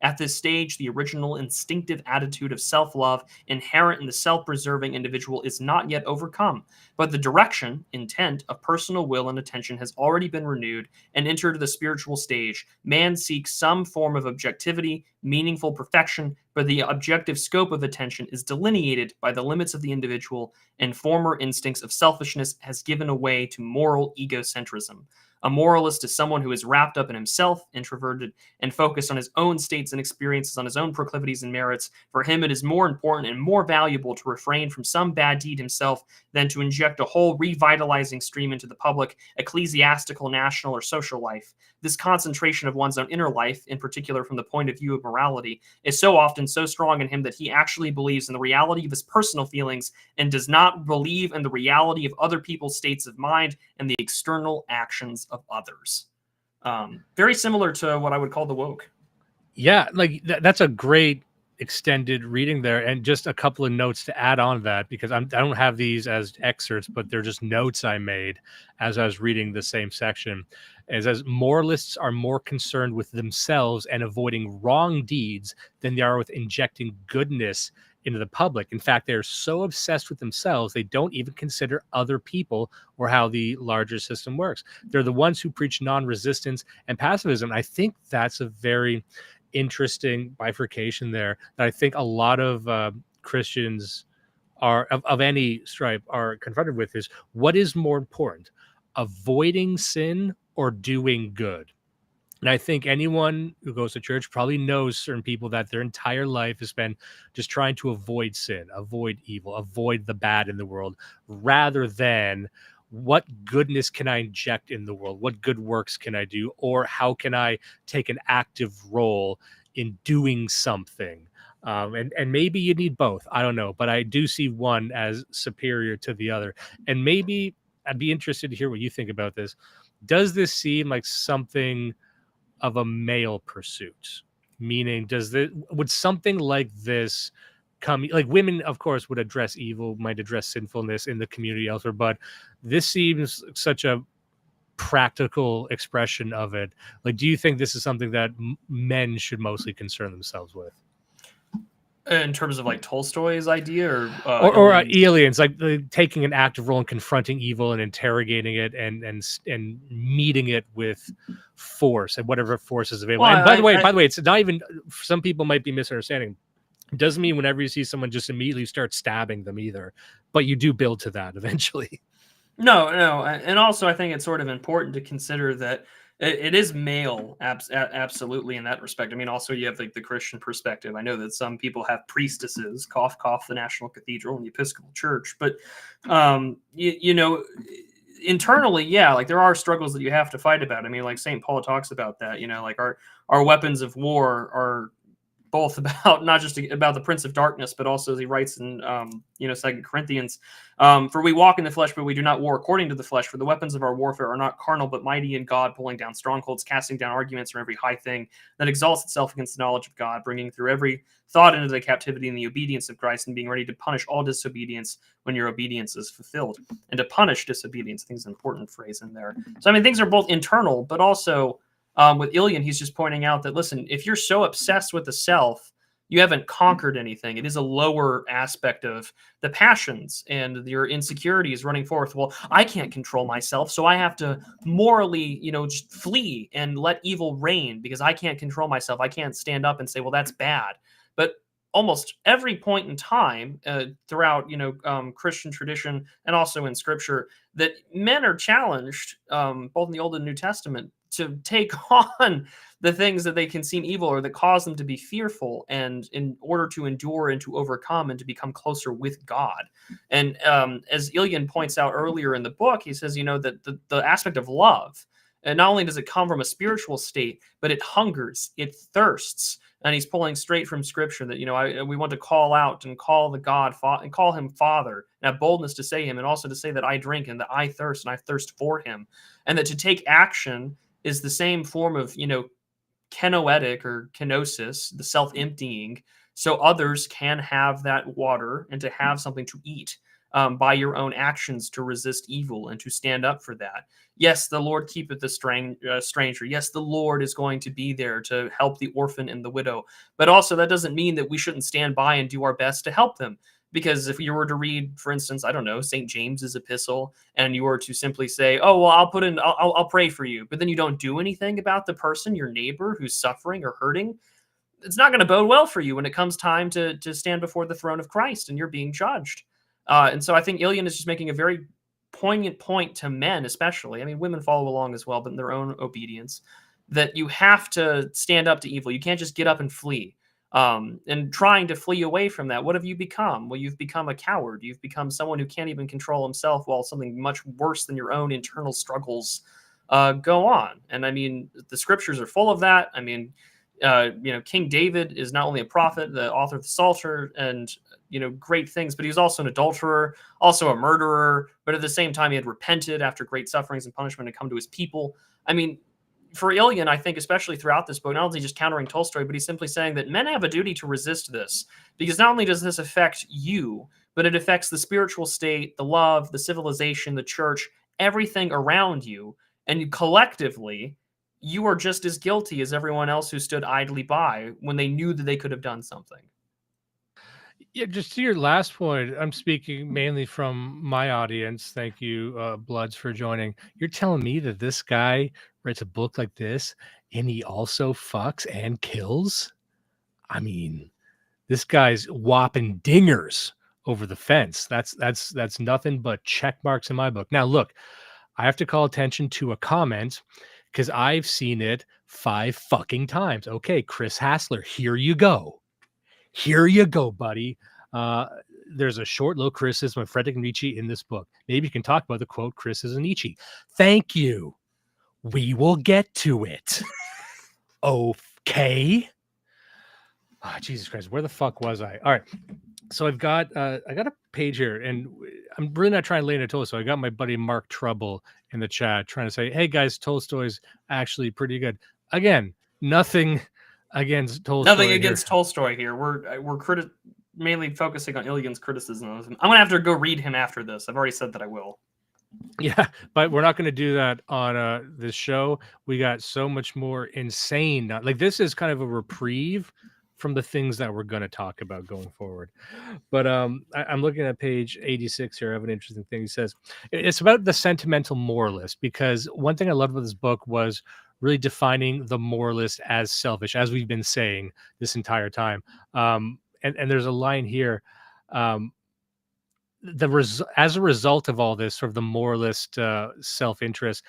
At this stage, the original instinctive attitude of self-love inherent in the self-preserving individual is not yet overcome, but the direction, intent of personal will and attention has already been renewed and entered the spiritual stage. Man seeks some form of objectivity, meaningful perfection, but the objective scope of attention is delineated by the limits of the individual, and former instincts of selfishness has given way to moral egocentrism. A moralist is someone who is wrapped up in himself, introverted, and focused on his own states and experiences, on his own proclivities and merits. For him, it is more important and more valuable to refrain from some bad deed himself than to inject a whole revitalizing stream into the public, ecclesiastical, national, or social life. This concentration of one's own inner life, in particular from the point of view of morality, is so often so strong in him that he actually believes in the reality of his personal feelings and does not believe in the reality of other people's states of mind and the external actions of others. Very similar to what I would call the woke. Yeah, like that's a great extended reading there, and just a couple of notes to add on that, because I don't have these as excerpts, but they're just notes I made as I was reading the same section. As moralists are more concerned with themselves and avoiding wrong deeds than they are with injecting goodness into the public. In fact, they're so obsessed with themselves, they don't even consider other people or how the larger system works. They're the ones who preach non-resistance and pacifism. I think that's a very interesting bifurcation there that I think a lot of Christians are of any stripe are confronted with, is what is more important, avoiding sin or doing good? And I think anyone who goes to church probably knows certain people that their entire life has been just trying to avoid sin, avoid evil, avoid the bad in the world, rather than what goodness can I inject in the world? What good works can I do? Or how can I take an active role in doing something? And maybe you need both. I don't know. But I do see one as superior to the other. And maybe I'd be interested to hear what you think about this. Does this seem like something of a male pursuit? Meaning, would something like this come, like women, of course, would address evil, might address sinfulness in the community elsewhere, but this seems such a practical expression of it. Like, do you think this is something that men should mostly concern themselves with? In terms of like Tolstoy's idea, or Ilyin's, like taking an active role in confronting evil and interrogating it and meeting it with force and whatever force is available. Well, and by the way, it's not even, some people might be misunderstanding. It doesn't mean whenever you see someone just immediately start stabbing them either, but you do build to that eventually. No, and also I think it's sort of important to consider that it is male, absolutely, in that respect. I mean, also you have like the Christian perspective. I know that some people have priestesses, cough, cough, the National Cathedral and the Episcopal Church, but you know, internally, yeah, like there are struggles that you have to fight about. I mean, like St. Paul talks about that. You know, like our weapons of war are both about not just about the prince of darkness, but also as he writes in 2 Corinthians, for we walk in the flesh, but we do not war according to the flesh. For the weapons of our warfare are not carnal, but mighty in God, pulling down strongholds, casting down arguments from every high thing that exalts itself against the knowledge of God, bringing through every thought into the captivity and the obedience of Christ, and being ready to punish all disobedience when your obedience is fulfilled. And to punish disobedience, I think is an important phrase in there. So I mean, things are both internal, but also with Ilyin, he's just pointing out that, listen, if you're so obsessed with the self, you haven't conquered anything. It is a lower aspect of the passions and your insecurities running forth. Well, I can't control myself, so I have to morally, just flee and let evil reign because I can't control myself. I can't stand up and say, well, that's bad. But almost every point in time throughout, Christian tradition and also in Scripture, that men are challenged, both in the Old and New Testament, to take on the things that they can seem evil or that cause them to be fearful, and in order to endure and to overcome and to become closer with God. And as Ilyin points out earlier in the book, he says, that the aspect of love And not only does it come from a spiritual state, but it hungers, it thirsts. And he's pulling straight from scripture that, we want to call out and call the God and call him Father, and have boldness to say him, and also to say that I drink and that I thirst and I thirst for him. And that to take action is the same form of, kenoetic or kenosis, the self-emptying, so others can have that water and to have something to eat by your own actions, to resist evil and to stand up for that. Yes, the Lord keepeth the stranger. Yes, the Lord is going to be there to help the orphan and the widow. But also that doesn't mean that we shouldn't stand by and do our best to help them. Because if you were to read, for instance, I don't know, St. James's epistle, and you were to simply say, oh, well, I'll pray for you, but then you don't do anything about the person, your neighbor who's suffering or hurting, it's not going to bode well for you when it comes time to stand before the throne of Christ and you're being judged. And so I think Ilyin is just making a very poignant point to men, especially. I mean, women follow along as well, but in their own obedience, that you have to stand up to evil. You can't just get up and flee. And trying to flee away from that, what have you become? Well, you've become a coward. You've become someone who can't even control himself while something much worse than your own internal struggles go on. And I mean, the scriptures are full of that. I mean, King David is not only a prophet, the author of the Psalter, and great things, but he was also an adulterer, also a murderer. But at the same time, he had repented after great sufferings and punishment and come to his people. I mean, for Ilyin, I think, especially throughout this book, not only just countering Tolstoy, but he's simply saying that men have a duty to resist this, because not only does this affect you, but it affects the spiritual state, the love, the civilization, the church, everything around you. And collectively, you are just as guilty as everyone else who stood idly by when they knew that they could have done something. Yeah, just to your last point, I'm speaking mainly from my audience. Thank you, Bloods, for joining. You're telling me that this guy writes a book like this and he also fucks and kills? I mean, this guy's whopping dingers over the fence. That's nothing but check marks in my book. Now, look, I have to call attention to a comment because I've seen it 5 fucking times. Okay, Chris Hassler, here you go. Here you go, buddy. There's a short little criticism of Friedrich Nietzsche in this book. Maybe you can talk about the quote criticism of Nietzsche. Thank you. We will get to it. Okay. Oh, Jesus Christ. Where the fuck was I? All right. So I got a page here, and I'm really not trying to lay into Tolstoy. So I got my buddy Mark Trouble in the chat trying to say, hey guys, Tolstoy's actually pretty good. Again, nothing against Tolstoy. Nothing against Tolstoy here. We're mainly focusing on Ilyin's criticism of him. I'm gonna have to go read him after this. I've already said that I will. Yeah, but we're not going to do that on this show. We got so much more insane. Like, this is kind of a reprieve from the things that we're going to talk about going forward. But I'm looking at page 86 here. I have an interesting thing. He says it's about the sentimental moralist, because one thing I loved about this book was really defining the moralist as selfish, as we've been saying this entire time. And there's a line here. As a result of all this, sort of the moralist self-interest,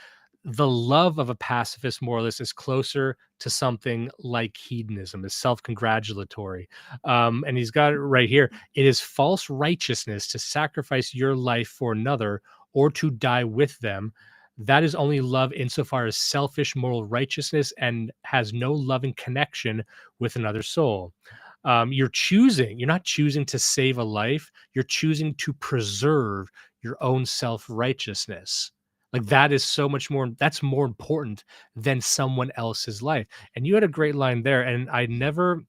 the love of a pacifist moralist is closer to something like hedonism, is self-congratulatory. And he's got it right here. It is false righteousness to sacrifice your life for another or to die with them. That is only love insofar as selfish moral righteousness and has no loving connection with another soul. You're not choosing to save a life. You're choosing to preserve your own self-righteousness. Like, that is so much more, that's more important than someone else's life. And you had a great line there. And I never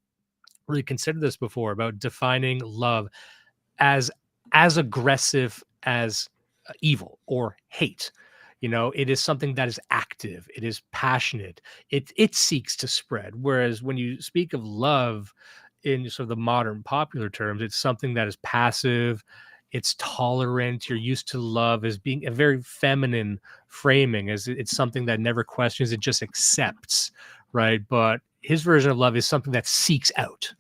really considered this before, about defining love as aggressive as evil or hate. It is something that is active. It is passionate. It seeks to spread. Whereas when you speak of love, in sort of the modern popular terms, it's something that is passive, it's tolerant. You're used to love as being a very feminine framing, as it's something that never questions, it just accepts, right? But his version of love is something that seeks out,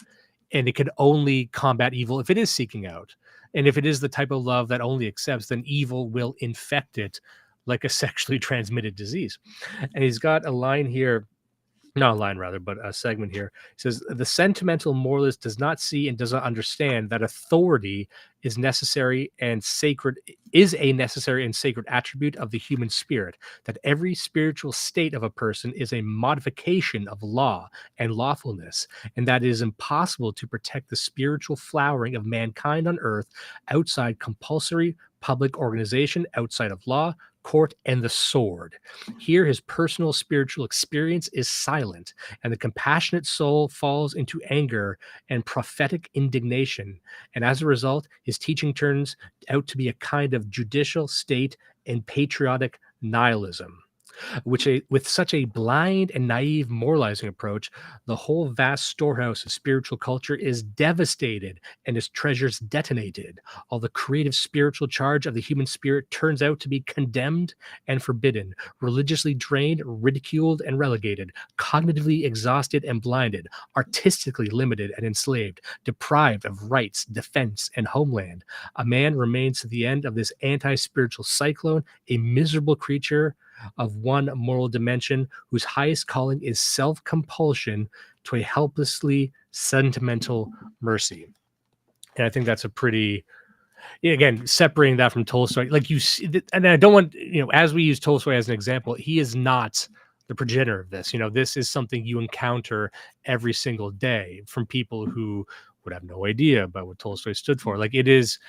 and it can only combat evil if it is seeking out. And if it is the type of love that only accepts, then evil will infect it like a sexually transmitted disease. And he's got a line here not a line rather, but a segment here. It says the sentimental moralist does not see and does not understand that authority is necessary and sacred, is a necessary and sacred attribute of the human spirit, that every spiritual state of a person is a modification of law and lawfulness, and that it is impossible to protect the spiritual flowering of mankind on earth outside compulsory public organization, outside of law, court, and the sword. Here, his personal spiritual experience is silent, and the compassionate soul falls into anger and prophetic indignation. And as a result, his teaching turns out to be a kind of judicial state and patriotic nihilism. With such a blind and naive moralizing approach, the whole vast storehouse of spiritual culture is devastated and its treasures detonated. All the creative spiritual charge of the human spirit turns out to be condemned and forbidden, religiously drained, ridiculed, and relegated, cognitively exhausted and blinded, artistically limited and enslaved, deprived of rights, defense, and homeland. A man remains to the end of this anti-spiritual cyclone, a miserable creature of one moral dimension whose highest calling is self-compulsion to a helplessly sentimental mercy. And I think that's a pretty, again, separating that from Tolstoy, like you see, and I don't want, as we use Tolstoy as an example, he is not the progenitor of this. This is something you encounter every single day from people who would have no idea about what Tolstoy stood for. Like it is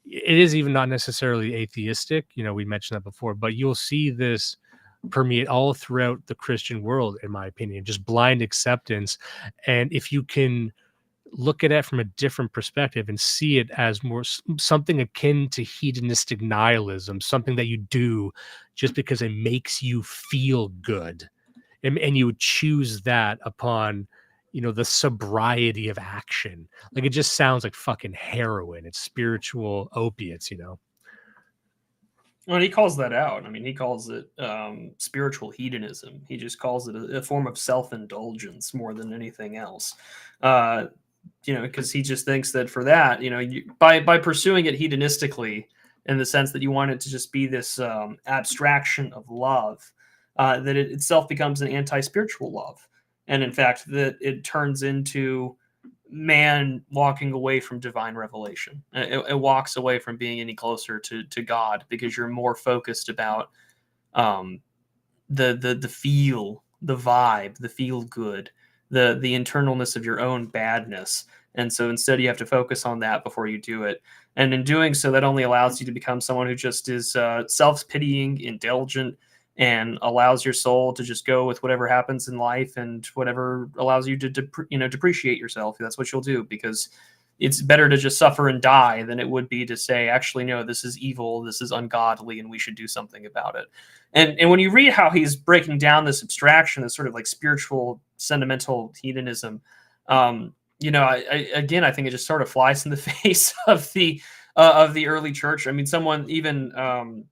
even not necessarily atheistic. We mentioned that before, but you'll see this permeate all throughout the Christian world, in my opinion, just blind acceptance. And if you can look at it from a different perspective and see it as more something akin to hedonistic nihilism, something that you do just because it makes you feel good, and you would choose that upon the sobriety of action. Like it just sounds like fucking heroin. It's spiritual opiates. Well, he calls that out. I mean, he calls it spiritual hedonism. He just calls it a form of self-indulgence more than anything else. Because he just thinks that for that, by pursuing it hedonistically, in the sense that you want it to just be this abstraction of love, that it itself becomes an anti-spiritual love. And in fact, that it turns into man walking away from divine revelation. It walks away from being any closer to God, because you're more focused about the feel, the vibe, the feel good, the internalness of your own badness. And so instead you have to focus on that before you do it. And in doing so, that only allows you to become someone who just is self-pitying, indulgent, and allows your soul to just go with whatever happens in life, and whatever allows you to depreciate yourself. That's what you'll do, because it's better to just suffer and die than it would be to say, actually, no, this is evil, this is ungodly, and we should do something about it. And when you read how he's breaking down this abstraction, this sort of like spiritual, sentimental hedonism, I think it just sort of flies in the face of the early church. I mean, someone even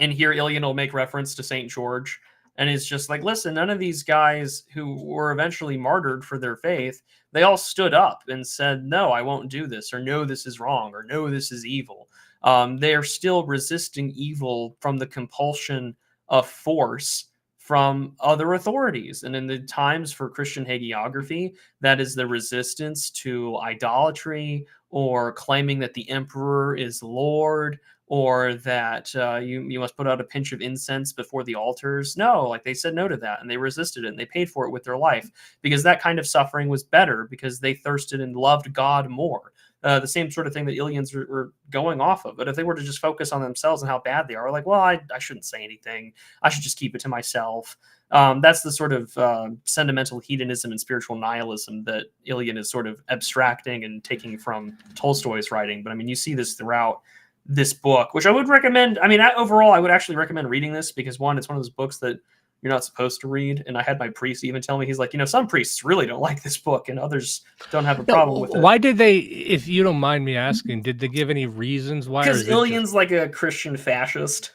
and here Ilyin will make reference to St. George, and it's just like, listen, none of these guys who were eventually martyred for their faith, they all stood up and said, no, I won't do this, or no, this is wrong, or no, this is evil. They are still resisting evil from the compulsion of force from other authorities. And in the times for Christian hagiography, that is the resistance to idolatry, or claiming that the emperor is Lord, or that you must put out a pinch of incense before the altars. No, like they said no to that, and they resisted it, and they paid for it with their life, because that kind of suffering was better, because they thirsted and loved God more. The same sort of thing that Ilyins were going off of. But if they were to just focus on themselves and how bad they are, like, well, I shouldn't say anything. I should just keep it to myself. That's the sort of sentimental hedonism and spiritual nihilism that Ilyin is sort of abstracting and taking from Tolstoy's writing. But I mean, you see this throughout this book, which I would recommend. I mean, overall, I would actually recommend reading this, because one, it's one of those books that you're not supposed to read. And I had my priest even tell me, he's like, some priests really don't like this book, and others don't have a problem with it. Why did they, if you don't mind me asking, did they give any reasons why? Because Ilyin's like a Christian fascist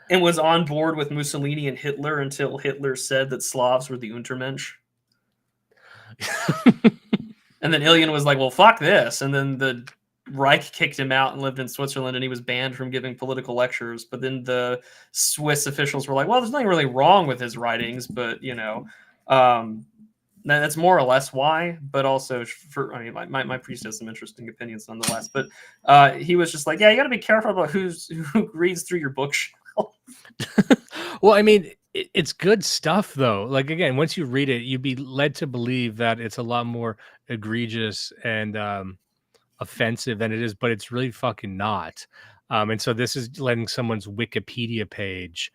and was on board with Mussolini and Hitler until Hitler said that Slavs were the Untermensch. And then Ilyin was like, well, fuck this. And then the Reich kicked him out and lived in Switzerland, and he was banned from giving political lectures. But then the Swiss officials were like, well, there's nothing really wrong with his writings, but That's more or less why, but also my priest has some interesting opinions nonetheless. But he was just like, yeah, you got to be careful about who reads through your bookshelf. Well, I mean, it's good stuff though. Like again, once you read it, you'd be led to believe that it's a lot more egregious and offensive than it is, but it's really fucking not. And so this is letting someone's Wikipedia page,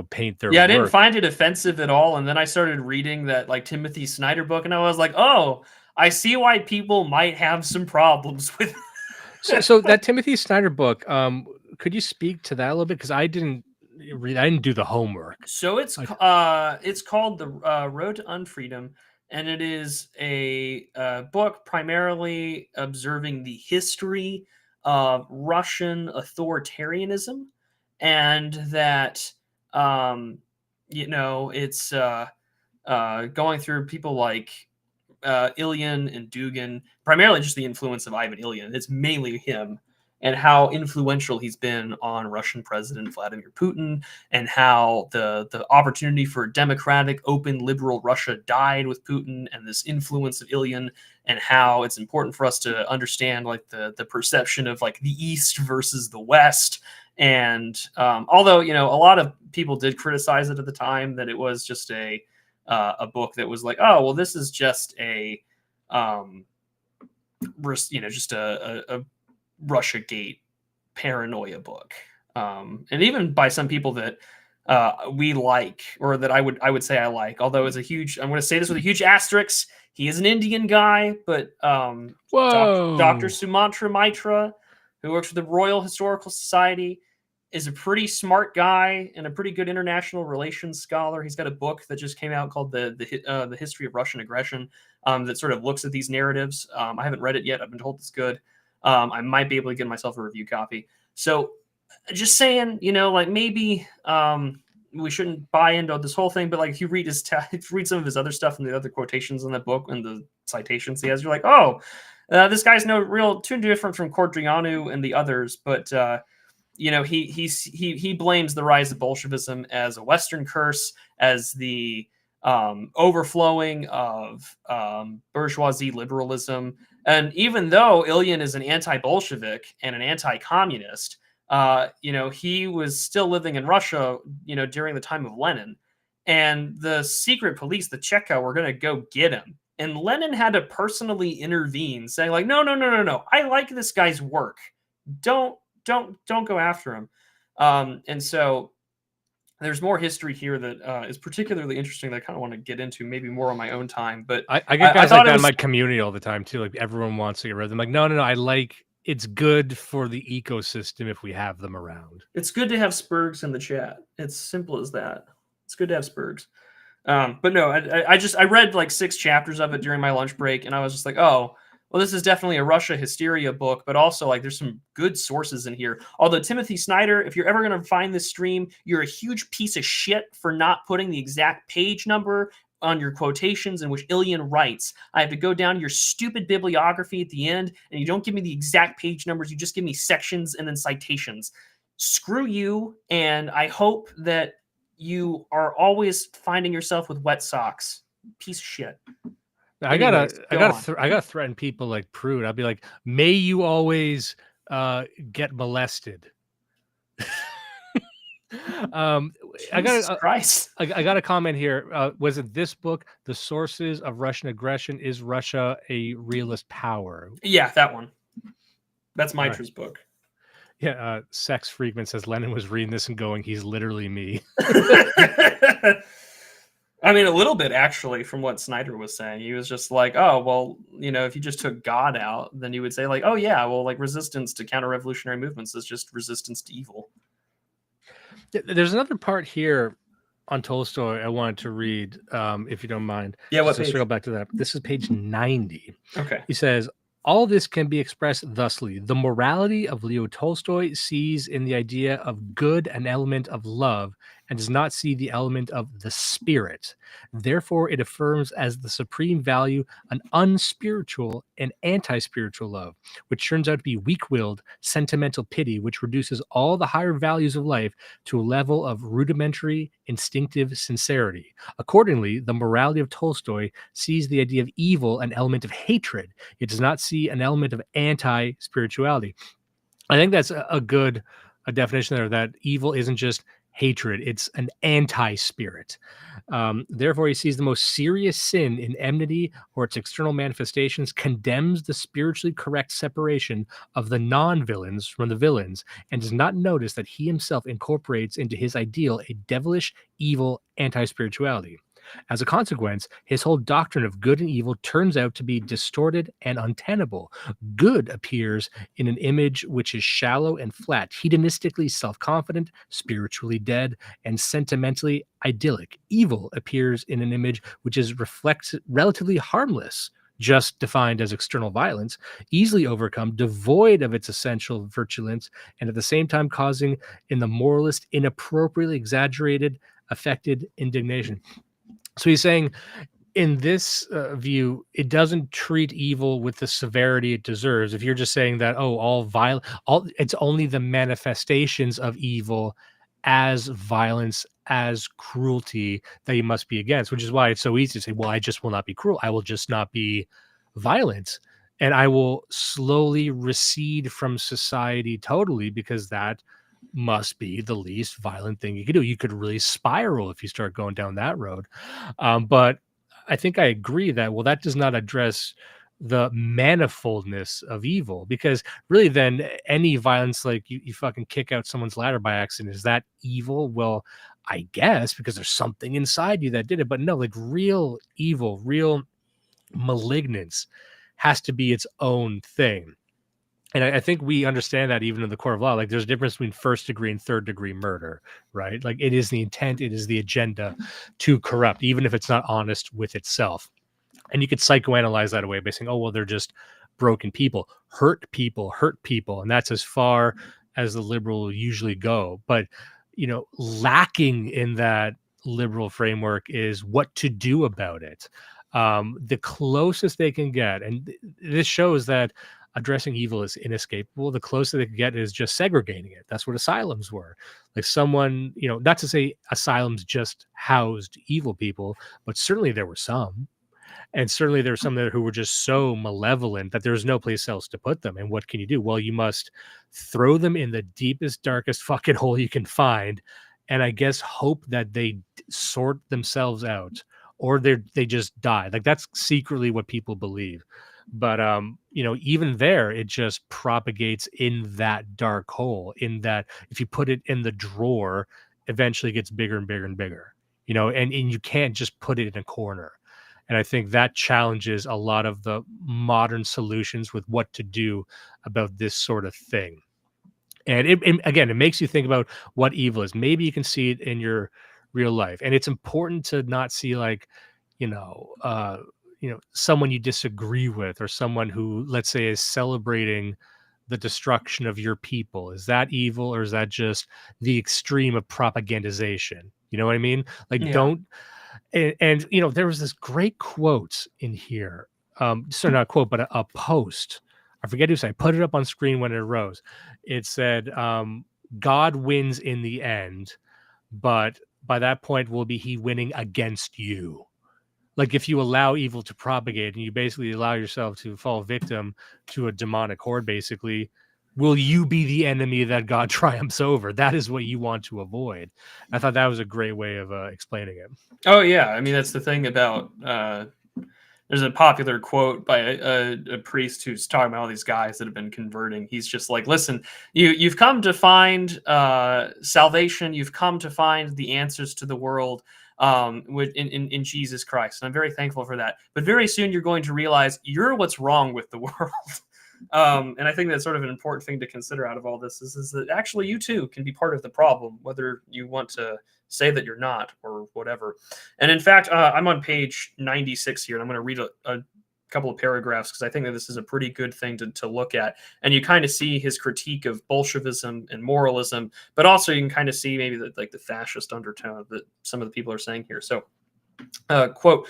paint their I work. didn't find it offensive at all. And then I started reading that like Timothy Snyder book, and I was like, oh, I see why people might have some problems with. So that Timothy Snyder book, could you speak to that a little bit? Because I didn't do the homework. So it's called The Road to Unfreedom, and it is a book primarily observing the history of Russian authoritarianism, and that it's going through people like Ilyin and Dugin, primarily just the influence of Ivan Ilyin. It's mainly him, and how influential he's been on Russian President Vladimir Putin, and how the opportunity for a democratic, open, liberal Russia died with Putin, and this influence of Ilyin, and how it's important for us to understand like the perception of like the East versus the West. And although a lot of people did criticize it at the time, that it was just a book that was like, oh well, this is just a just a Russiagate paranoia book, and even by some people that we like, or that I would say I like, although it's I'm going to say this with a huge asterisk. He is an Indian guy, but Dr. Sumatra Mitra, who works for the Royal Historical Society, is a pretty smart guy and a pretty good international relations scholar. He's got a book that just came out called the History of Russian Aggression, that sort of looks at these narratives. I haven't read it yet. I've been told it's good. I might be able to get myself a review copy. So just saying, like maybe we shouldn't buy into this whole thing, but like if you read read some of his other stuff and the other quotations in the book and the citations he has, you're like, oh, this guy's too different from Cordrianu and the others. But he blames the rise of Bolshevism as a Western curse, as the overflowing of bourgeoisie liberalism. And even though Ilyin is an anti-Bolshevik and an anti-communist, he was still living in Russia, during the time of Lenin. And the secret police, the Cheka, were going to go get him. And Lenin had to personally intervene, saying like, no, I like this guy's work. Don't go after him. And so there's more history here that is particularly interesting that I kind of want to get into maybe more on my own time. But I get guys like that in my community all the time too. Like everyone wants to get rid of them. Like, no. I like, it's good for the ecosystem if we have them around. It's good to have Spurgs in the chat. It's simple as that. It's good to have Spurgs. But no, I read like 6 chapters of it during my lunch break, and I was just like, oh, well, this is definitely a Russia hysteria book, but also like there's some good sources in here. Although Timothy Snyder, if you're ever going to find this stream, you're a huge piece of shit for not putting the exact page number on your quotations in which Ilyin writes. I have to go down your stupid bibliography at the end, and you don't give me the exact page numbers. You just give me sections and then citations. Screw you, and I hope that you are always finding yourself with wet socks. Piece of shit. I gotta threaten people like Prude. I'll be like, may you always get molested. I got a comment here. Was it this book, The Sources of Russian Aggression? Is Russia a Realist Power? Yeah, that one. That's Mitra's book. Yeah, Sex Freakman says Lenin was reading this and going, he's literally me. I mean, a little bit, actually, from what Snyder was saying. He was just like, oh, well, if you just took God out, then you would say, like, oh, yeah, well, like, resistance to counter-revolutionary movements is just resistance to evil. There's another part here on Tolstoy I wanted to read, if you don't mind. Yeah, what page? Let's go back to that. This is page 90. Okay. He says, all this can be expressed thusly. The morality of Leo Tolstoy sees in the idea of good an element of love, and does not see the element of the spirit. Therefore, it affirms as the supreme value an unspiritual and anti-spiritual love, which turns out to be weak-willed, sentimental pity, which reduces all the higher values of life to a level of rudimentary, instinctive sincerity. Accordingly, the morality of Tolstoy sees the idea of evil an element of hatred. It does not see an element of anti-spirituality. I think that's a good definition there, that evil isn't just hatred, it's an anti-spirit. Therefore, he sees the most serious sin in enmity or its external manifestations, condemns the spiritually correct separation of the non-villains from the villains, and does not notice that he himself incorporates into his ideal a devilish, evil anti-spirituality. As a consequence, his whole doctrine of good and evil turns out to be distorted and untenable. Good appears in an image which is shallow and flat, hedonistically self-confident, spiritually dead, and sentimentally idyllic. Evil appears in an image which is relatively harmless, just defined as external violence, easily overcome, devoid of its essential virulence, and at the same time causing in the moralist inappropriately exaggerated, affected indignation. So he's saying, in this view, it doesn't treat evil with the severity it deserves. If you're just saying that, it's only the manifestations of evil as violence, as cruelty that you must be against, which is why it's so easy to say, well, I just will not be cruel. I will just not be violent. And I will slowly recede from society totally, because that must be the least violent thing you could do. You could really spiral if you start going down that road. But I think I agree that, well, that does not address the manifoldness of evil, because really then any violence, like you fucking kick out someone's ladder by accident, is that evil? Well, I guess, because there's something inside you that did it. But no, like real evil, real malignance has to be its own thing. And I think we understand that even in the court of law. Like, there's a difference between first degree and third degree murder, right? Like, it is the intent, it is the agenda to corrupt, even if it's not honest with itself. And you could psychoanalyze that away by saying, oh, well, they're just broken people. Hurt people. And that's as far as the liberal usually go. But, lacking in that liberal framework is what to do about it. The closest they can get, and this shows that addressing evil is inescapable. The closer they can get is just segregating it. That's what asylums were. Like, someone, not to say asylums just housed evil people, but certainly there were some. And certainly there were some there who were just so malevolent that there's no place else to put them. And what can you do? Well, you must throw them in the deepest, darkest fucking hole you can find. And I guess hope that they sort themselves out, or they just die. Like, that's secretly what people believe. But even there, it just propagates in that dark hole, in that if you put it in the drawer, eventually it gets bigger and bigger and bigger, and you can't just put it in a corner. And I think that challenges a lot of the modern solutions with what to do about this sort of thing. And it makes you think about what evil is. Maybe you can see it in your real life. And it's important to not see, like, someone you disagree with, or someone who, let's say, is celebrating the destruction of your people. Is that evil, or is that just the extreme of propagandization? You know what I mean? Like, Yeah. don't. And there was this great quote in here. So not a quote, but a post. I forget who said. I put it up on screen when it arose. It said, "God wins in the end, but by that point will be he winning against you." Like, if you allow evil to propagate and you basically allow yourself to fall victim to a demonic horde, basically, will you be the enemy that God triumphs over? That is what you want to avoid. I thought that was a great way of explaining it. Oh yeah, I mean, that's the thing about. There's a popular quote by a priest who's talking about all these guys that have been converting. He's just like, listen, you've come to find salvation. You've come to find the answers to the world in Jesus Christ. And I'm very thankful for that. But very soon you're going to realize you're what's wrong with the world. And I think that's sort of an important thing to consider out of all this is that actually you too can be part of the problem, whether you want to say that you're not or whatever. And in fact, I'm on page 96 here, and I'm going to read couple of paragraphs because I think that this is a pretty good thing to look at. And you kind of see his critique of Bolshevism and moralism, but also you can kind of see maybe the fascist undertone that some of the people are saying here. So, quote,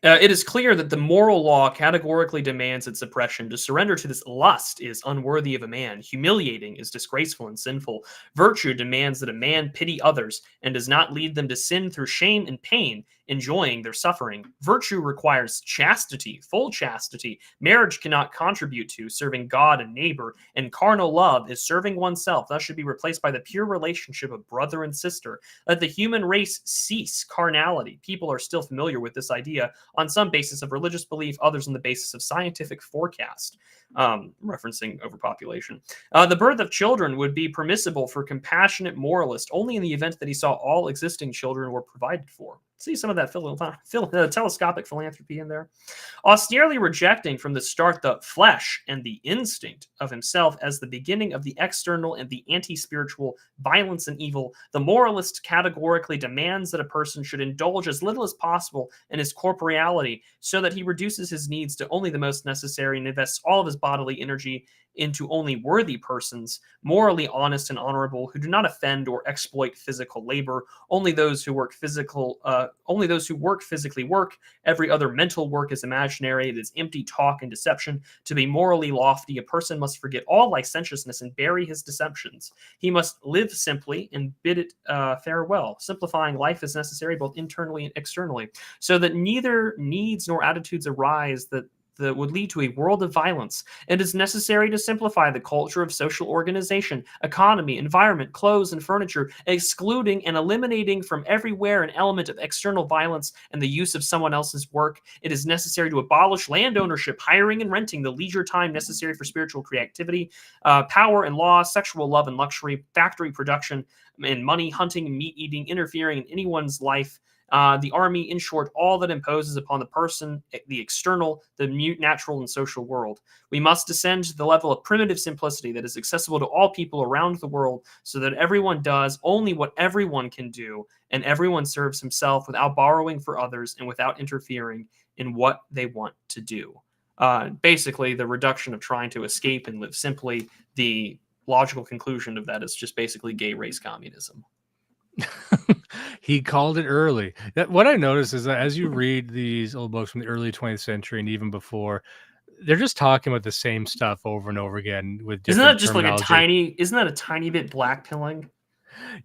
it is clear that the moral law categorically demands its suppression. To surrender to this lust is unworthy of a man. Humiliating is disgraceful and sinful. Virtue demands that a man pity others and does not lead them to sin through shame and pain, enjoying their suffering. Virtue requires chastity, full chastity. Marriage cannot contribute to serving God and neighbor, and carnal love is serving oneself, thus should be replaced by the pure relationship of brother and sister. Let the human race cease carnality. People are still familiar with this idea on some basis of religious belief, others on the basis of scientific forecast, referencing overpopulation. The birth of children would be permissible for compassionate moralist only in the event that he saw all existing children were provided for. See some of that telescopic philanthropy in there. Austerely rejecting from the start the flesh and the instinct of himself as the beginning of the external and the anti-spiritual violence and evil, the moralist categorically demands that a person should indulge as little as possible in his corporeality so that he reduces his needs to only the most necessary and invests all of his bodily energy into only worthy persons, morally honest and honorable, who do not offend or exploit physical labor. Only those who work physically work. Every other mental work is imaginary. It is empty talk and deception. To be morally lofty, a person must forget all licentiousness and bury his deceptions. He must live simply and bid it farewell. Simplifying life is necessary both internally and externally, so that neither needs nor attitudes arise that would lead to a world of violence. It is necessary to simplify the culture of social organization, economy, environment, clothes, and furniture, excluding and eliminating from everywhere an element of external violence and the use of someone else's work. It is necessary to abolish land ownership, hiring and renting, the leisure time necessary for spiritual creativity, power and law, sexual love and luxury, factory production and money, hunting, meat eating, interfering in anyone's life, the army, in short, all that imposes upon the person, the external, the mute, natural, and social world. We must descend to the level of primitive simplicity that is accessible to all people around the world so that everyone does only what everyone can do, and everyone serves himself without borrowing for others and without interfering in what they want to do. Basically, the reduction of trying to escape and live simply, the logical conclusion of that is just basically gay race communism. He called it early. What I noticed is that as you read these old books from the early 20th century and even before, they're just talking about the same stuff over and over again with different Isn't that just like terminology. isn't that a tiny bit blackpilling?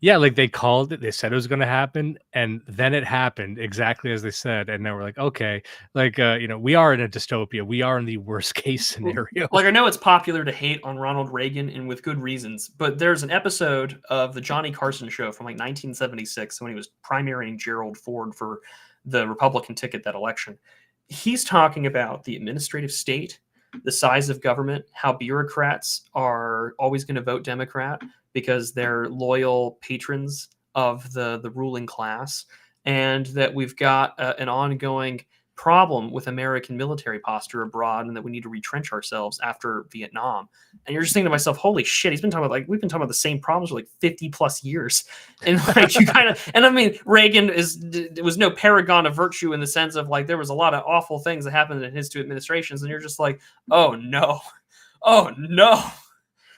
Yeah, like they called it, they said it was going to happen, and then it happened exactly as they said. And now we're like, okay, like, we are in a dystopia. We are in the worst case scenario. Like, I know it's popular to hate on Ronald Reagan, and with good reasons, but there's an episode of the Johnny Carson show from like 1976 when he was primarying Gerald Ford for the Republican ticket that election. He's talking about the administrative state, the size of government, how bureaucrats are always going to vote Democrat because they're loyal patrons of the ruling class, and that we've got an ongoing problem with American military posture abroad, and that we need to retrench ourselves after Vietnam. And you're just thinking to myself, holy shit, we've been talking about the same problems for like 50 plus years. And like you kind of, and I mean, Reagan was no paragon of virtue in the sense of like, there was a lot of awful things that happened in his two administrations. And you're just like, oh no.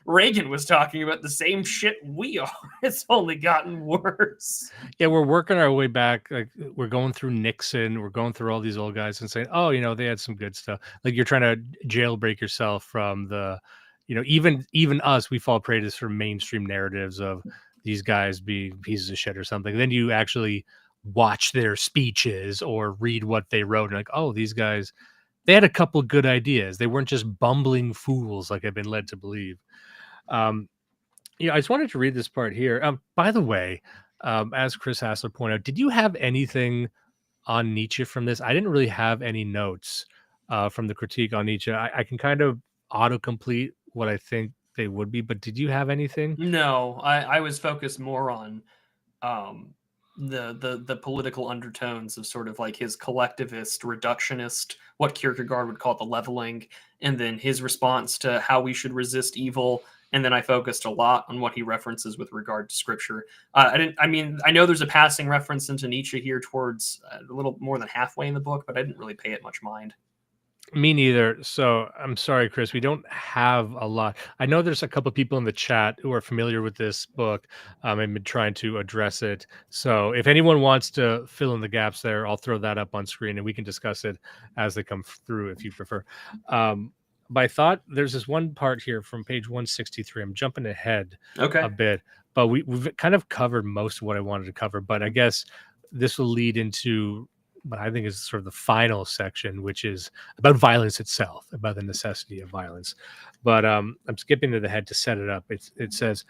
Reagan was talking about the same shit we are. It's only gotten worse. Yeah, we're working our way back. Like we're going through Nixon, we're going through all these old guys and saying, oh, they had some good stuff. Like you're trying to jailbreak yourself from the, even us, we fall prey to sort of mainstream narratives of these guys being pieces of shit or something. Then you actually watch their speeches or read what they wrote and like, oh, these guys, they had a couple good ideas. They weren't just bumbling fools like I've been led to believe. I just wanted to read this part here. By the way, as Chris Hassler pointed out, did you have anything on Nietzsche from this? I didn't really have any notes from the critique on Nietzsche. I can kind of autocomplete what I think they would be, but did you have anything? No, I was focused more on the political undertones of sort of like his collectivist, reductionist, what Kierkegaard would call it, the leveling, and then his response to how we should resist evil. And then I focused a lot on what he references with regard to scripture. I know there's a passing reference into Nietzsche here towards a little more than halfway in the book, but I didn't really pay it much mind. Me neither. So I'm sorry, Chris. We don't have a lot. I know there's a couple people in the chat who are familiar with this book and been trying to address it. So if anyone wants to fill in the gaps there, I'll throw that up on screen and we can discuss it as they come through if you prefer. By thought, there's this one part here from page 163. I'm jumping ahead Okay. a bit, but we've kind of covered most of what I wanted to cover. But I guess this will lead into what I think is sort of the final section, which is about violence itself, about the necessity of violence. But I'm skipping to the head to set it up. It says,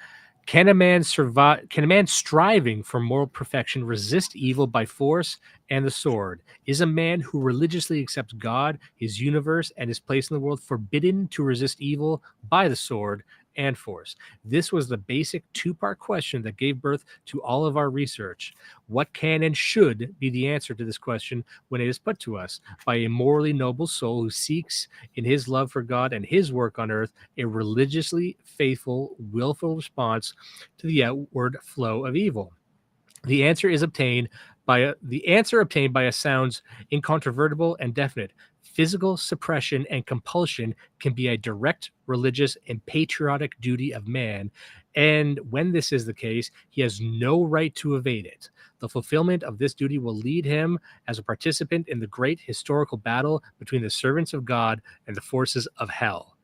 can a man survive? Can a man striving for moral perfection resist evil by force and the sword? Is a man who religiously accepts God, his universe, and his place in the world forbidden to resist evil by the sword and force? This was the basic two-part question that gave birth to all of our research. What can and should be the answer to this question when it is put to us by a morally noble soul who seeks in his love for God and his work on earth a religiously faithful, willful response to the outward flow of evil? The answer obtained by a sounds incontrovertible and definite. Physical suppression and compulsion can be a direct religious and patriotic duty of man, and when this is the case, he has no right to evade it. The fulfillment of this duty will lead him as a participant in the great historical battle between the servants of God and the forces of hell.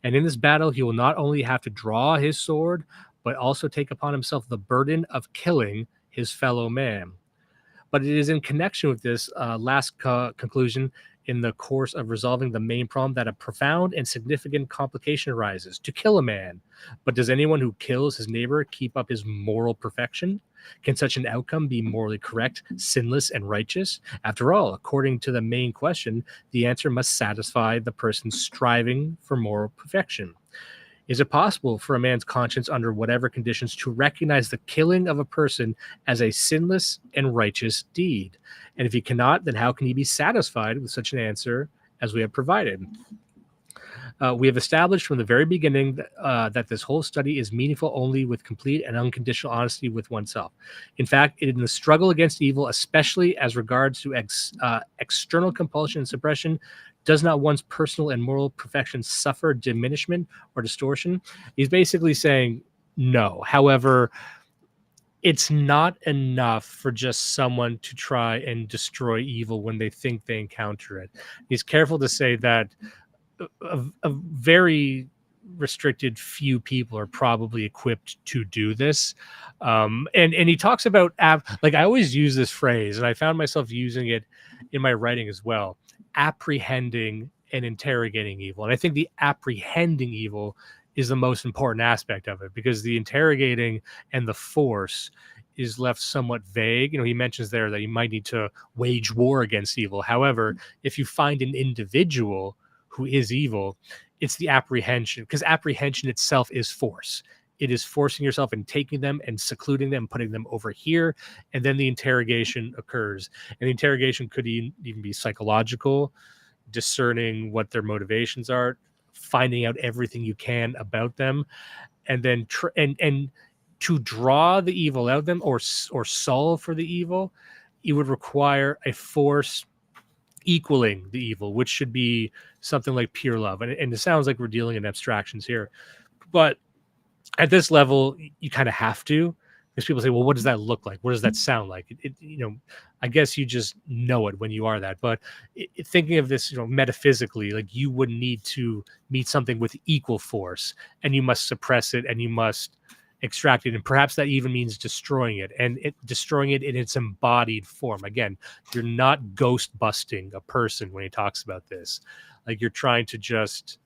And in this battle, he will not only have to draw his sword, but also take upon himself the burden of killing his fellow man. But it is in connection with this last conclusion in the course of resolving the main problem that a profound and significant complication arises. To kill a man. But does anyone who kills his neighbor keep up his moral perfection? Can such an outcome be morally correct, sinless, and righteous? After all, according to the main question, the answer must satisfy the person striving for moral perfection. Is it possible for a man's conscience, under whatever conditions, to recognize the killing of a person as a sinless and righteous deed? And if he cannot, then how can he be satisfied with such an answer as we have provided? We have established from the very beginning that this whole study is meaningful only with complete and unconditional honesty with oneself. In fact, in the struggle against evil, especially as regards to external compulsion and suppression, does not one's personal and moral perfection suffer diminishment or distortion? He's basically saying no. However, it's not enough for just someone to try and destroy evil when they think they encounter it. He's careful to say that a very restricted few people are probably equipped to do this. And he talks about, like, I always use this phrase, and I found myself using it in my writing as well, apprehending and interrogating evil. And I think the apprehending evil is the most important aspect of it, because the interrogating and the force is left somewhat vague. You know, he mentions there that you might need to wage war against evil. However, if you find an individual who is evil, it's the apprehension, because apprehension itself is force. It is forcing yourself and taking them and secluding them, putting them over here, and then the interrogation occurs. And the interrogation could even be psychological, discerning what their motivations are, finding out everything you can about them, and then and to draw the evil out of them or solve for the evil, it would require a force equaling the evil, which should be something like pure love. And it sounds like we're dealing in abstractions here, but at this level, you kind of have to, because people say, well, what does that look like? What does that sound like? I guess you just know it when you are that. But thinking of this, metaphysically, like, you would need to meet something with equal force, and you must suppress it, and you must extract it, and perhaps that even means destroying it, and destroying it in its embodied form. Again, you're not ghost busting a person when he talks about this. Like, you're trying to just,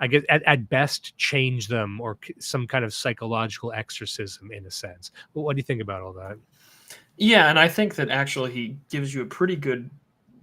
I guess, at best, change them, or some kind of psychological exorcism in a sense. But what do you think about all that? Yeah, and I think that actually he gives you a pretty good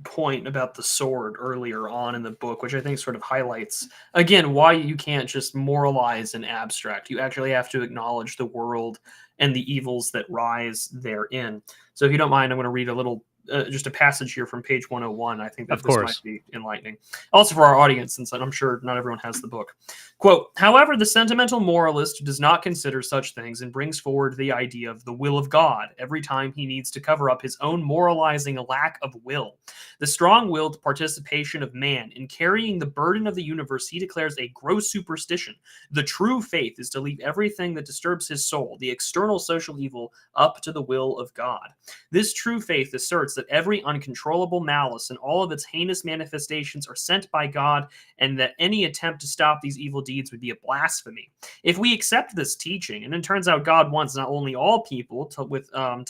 point about the sword earlier on in the book, which I think sort of highlights, again, why you can't just moralize in abstract. You actually have to acknowledge the world and the evils that rise therein. So if you don't mind, I'm going to read a little just a passage here from page 101. I think that Of this course. might be enlightening. Also for our audience, since I'm sure not everyone has the book. Quote, however, the sentimental moralist does not consider such things and brings forward the idea of the will of God every time he needs to cover up his own moralizing lack of will. The strong-willed participation of man in carrying the burden of the universe he declares a gross superstition. The true faith is to leave everything that disturbs his soul, the external social evil, up to the will of God. This true faith asserts that every uncontrollable malice and all of its heinous manifestations are sent by God, and that any attempt to stop these evil deeds would be a blasphemy. If we accept this teaching, and it turns out God wants not only all people to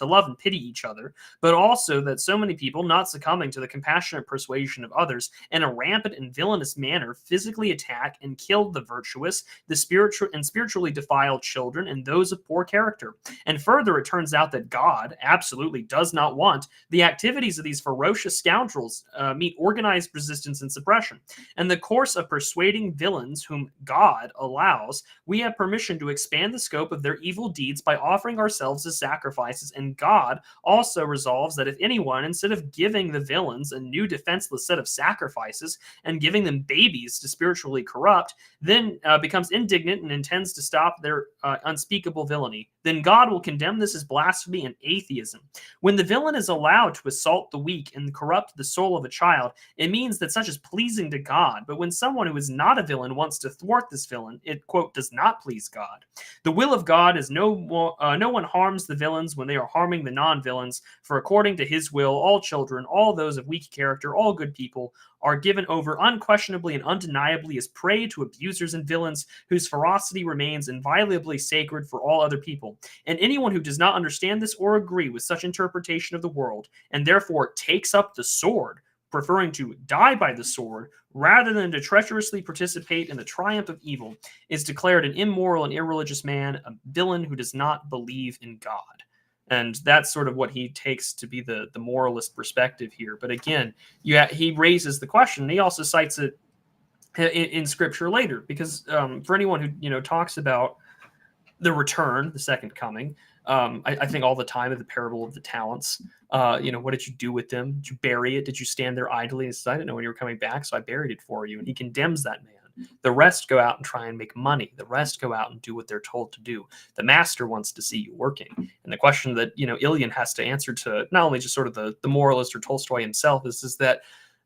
love and pity each other, but also that so many people, not succumbing to the compassionate persuasion of others, in a rampant and villainous manner, physically attack and kill the virtuous, the spiritually defiled children, and those of poor character. And further, it turns out that God absolutely does not want the activities of these ferocious scoundrels meet organized resistance and suppression. In the course of persuading villains whom God allows, we have permission to expand the scope of their evil deeds by offering ourselves as sacrifices, and God also resolves that if anyone, instead of giving the villains a new defenseless set of sacrifices and giving them babies to spiritually corrupt, then becomes indignant and intends to stop their unspeakable villainy, then God will condemn this as blasphemy and atheism. When the villain is allowed to assault the weak and corrupt the soul of a child, it means that such is pleasing to God. But when someone who is not a villain wants to thwart this villain, it, quote, does not please God. The will of God is no one harms the villains when they are harming the non-villains, for according to his will, all children, all those of weak character, all good people, are given over unquestionably and undeniably as prey to abusers and villains whose ferocity remains inviolably sacred for all other people. And anyone who does not understand this or agree with such interpretation of the world, and therefore takes up the sword, preferring to die by the sword rather than to treacherously participate in the triumph of evil, is declared an immoral and irreligious man, a villain who does not believe in God. And that's sort of what he takes to be the moralist perspective here. But again, he raises the question. And he also cites it in scripture later, because for anyone who talks about the return, the second coming, I think all the time of the parable of the talents. What did you do with them? Did you bury it? Did you stand there idly and say, I didn't know when you were coming back, so I buried it for you? And he condemns that man. The rest go out and try and make money. The rest go out and do what they're told to do. The master wants to see you working. And the question that Ilyin has to answer to not only just sort of the moralist or Tolstoy himself is that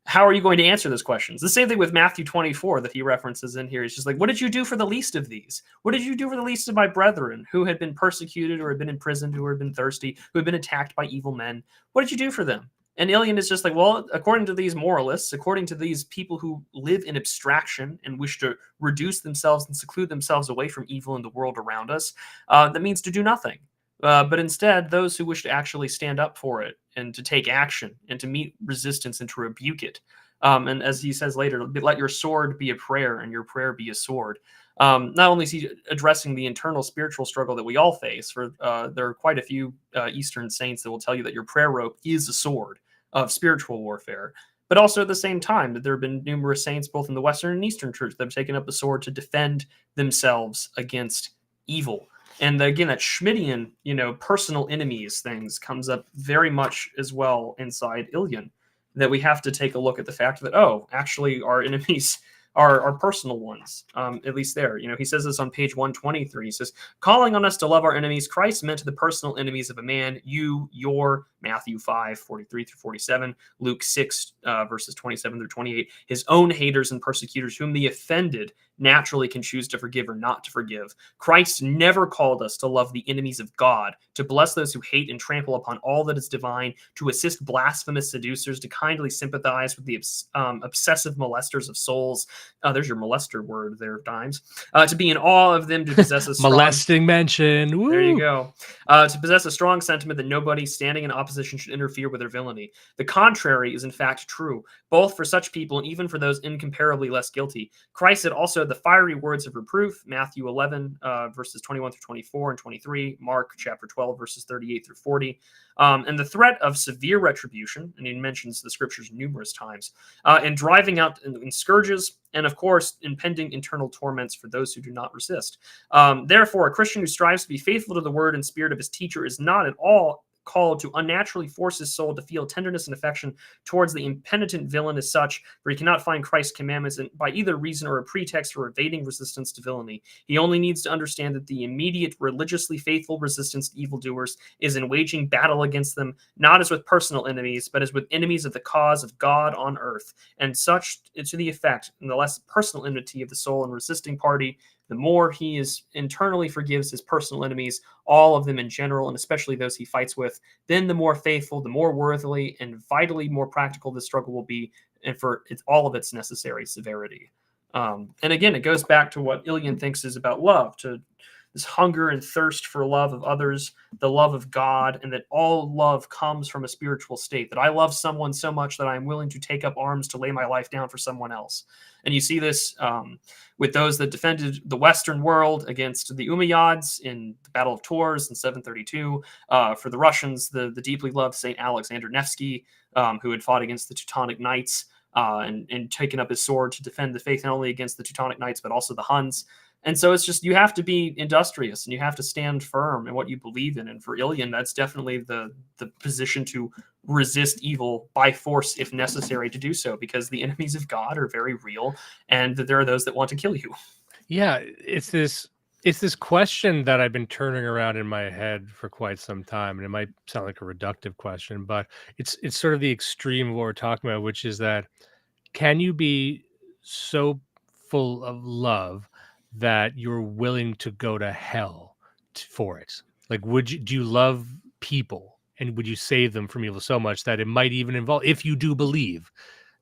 how are you going to answer those questions? The same thing with Matthew 24 that he references in here. It's just like, what did you do for the least of these? What did you do for the least of my brethren who had been persecuted or had been imprisoned, who had been thirsty, who had been attacked by evil men? What did you do for them? And Ilyin is just like, well, according to these moralists, according to these people who live in abstraction and wish to reduce themselves and seclude themselves away from evil in the world around us, that means to do nothing. But instead, those who wish to actually stand up for it and to take action and to meet resistance and to rebuke it. And as he says later, let your sword be a prayer and your prayer be a sword. Not only is he addressing the internal spiritual struggle that we all face, for there are quite a few Eastern saints that will tell you that your prayer rope is a sword of spiritual warfare, but also at the same time that there have been numerous saints both in the Western and Eastern church that have taken up the sword to defend themselves against evil. And again, that Schmittian, personal enemies things comes up very much as well inside Ilyin, that we have to take a look at the fact that, actually our enemies are personal ones, at least there. He says this on page 123. He says, calling on us to love our enemies, Christ meant the personal enemies of a man, your, Matthew 5, 43 through 47, Luke 6, verses 27 through 28, his own haters and persecutors, whom the offended naturally can choose to forgive or not to forgive. Christ never called us to love the enemies of God, to bless those who hate and trample upon all that is divine, to assist blasphemous seducers, to kindly sympathize with the obsessive molesters of souls. There's your molester word there, Dimes. To be in awe of them, to possess a strong... Molesting mention. Woo! There you go. To possess a strong sentiment that nobody standing in opposition should interfere with their villainy. The contrary is in fact true, both for such people and even for those incomparably less guilty. Christ had also the fiery words of reproof, Matthew 11, verses 21 through 24 and 23, Mark chapter 12, verses 38 through 40. And the threat of severe retribution, and he mentions the scriptures numerous times, and driving out in scourges, and of course, impending internal torments for those who do not resist. Therefore, a Christian who strives to be faithful to the word and spirit of his teacher is not at all called to unnaturally force his soul to feel tenderness and affection towards the impenitent villain as such, for he cannot find Christ's commandments by either reason or a pretext for evading resistance to villainy. He only needs to understand that the immediate, religiously faithful resistance to evildoers is in waging battle against them, not as with personal enemies, but as with enemies of the cause of God on earth, and such to the effect, and the less personal enmity of the soul and resisting party, the more he is internally forgives his personal enemies, all of them in general, and especially those he fights with, then the more faithful, the more worthily, and vitally more practical the struggle will be, and for all of its necessary severity. And again, it goes back to what Ilyin thinks is about love, to this hunger and thirst for love of others, the love of God, and that all love comes from a spiritual state, that I love someone so much that I'm willing to take up arms to lay my life down for someone else. And you see this with those that defended the Western world against the Umayyads in the Battle of Tours in 732. For the Russians, the deeply loved St. Alexander Nevsky, who had fought against the Teutonic Knights and taken up his sword to defend the faith not only against the Teutonic Knights, but also the Huns. And so it's just, you have to be industrious and you have to stand firm in what you believe in. And for Ilyin, that's definitely the position to resist evil by force if necessary to do so, because the enemies of God are very real and that there are those that want to kill you. Yeah, it's this question that I've been turning around in my head for quite some time, and it might sound like a reductive question, but it's sort of the extreme of what we're talking about, which is that can you be so full of love that you're willing to go to hell for it? Like, do you love people and would you save them from evil so much that it might even involve, if you do believe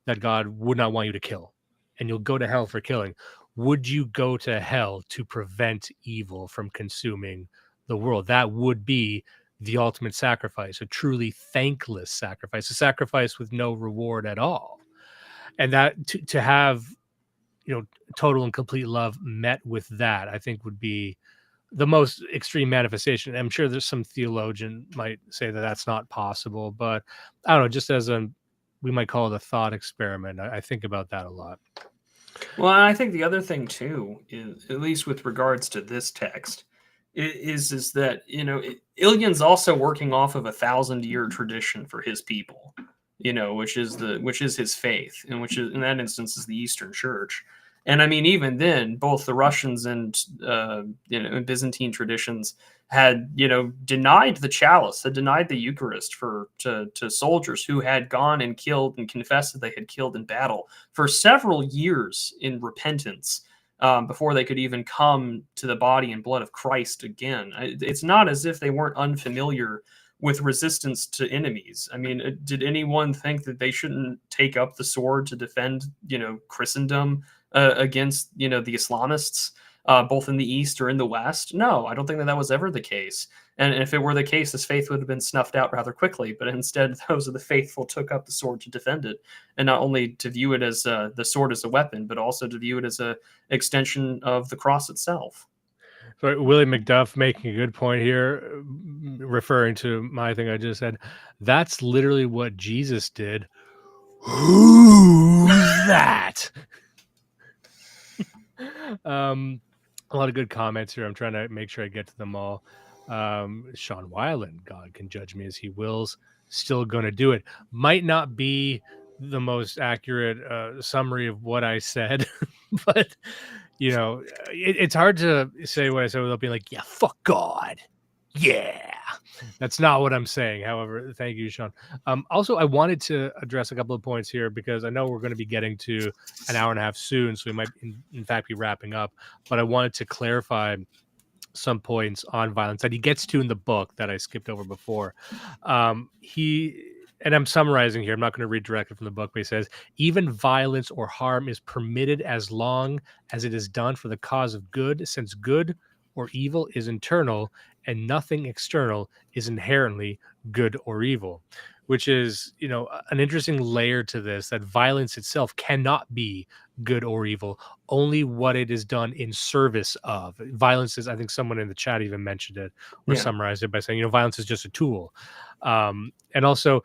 that God would not want you to kill and you'll go to hell for killing, would you go to hell to prevent evil from consuming the world? That would be the ultimate sacrifice, a truly thankless sacrifice, a sacrifice with no reward at all. And that to have, total and complete love met with that, I think would be the most extreme manifestation. I'm sure there's some theologian might say that that's not possible, but I don't know, just as we might call it a thought experiment, I think about that a lot. Well, I think the other thing too, is, at least with regards to this text, is that Ilyin's also working off of a 1,000-year tradition for his people, which is his faith, and which is in that instance is the Eastern Church. And I mean, even then, both the Russians and Byzantine traditions had denied the chalice, had denied the Eucharist to soldiers who had gone and killed and confessed that they had killed in battle for several years in repentance before they could even come to the body and blood of Christ again. It's not as if they weren't unfamiliar with resistance to enemies. I mean, did anyone think that they shouldn't take up the sword to defend Christendom against the Islamists, both in the East or in the West? No, I don't think that was ever the case. And if it were the case, this faith would have been snuffed out rather quickly. But instead, those of the faithful took up the sword to defend it, and not only to view it as the sword as a weapon, but also to view it as a extension of the cross itself. So Willie McDuff making a good point here, referring to my thing I just said. That's literally what Jesus did. Who's that? A lot of good comments here. I'm trying to make sure I get to them all. Sean Weiland, God can judge me as he wills, still gonna do it. Might not be the most accurate summary of what I said, but it's hard to say what I said without being like, yeah, fuck God. Yeah, that's not what I'm saying. However, thank you, Sean. Also, I wanted to address a couple of points here because I know we're going to be getting to an hour and a half soon, so we might, in fact, be wrapping up. But I wanted to clarify some points on violence that he gets to in the book that I skipped over before. And I'm summarizing here. I'm not going to read directly from the book, but he says, even violence or harm is permitted as long as it is done for the cause of good, since good or evil is internal and nothing external is inherently good or evil, which is, an interesting layer to this, that violence itself cannot be good or evil, only what it is done in service of. Violence is, I think someone in the chat even mentioned it or summarized it by saying, violence is just a tool. And also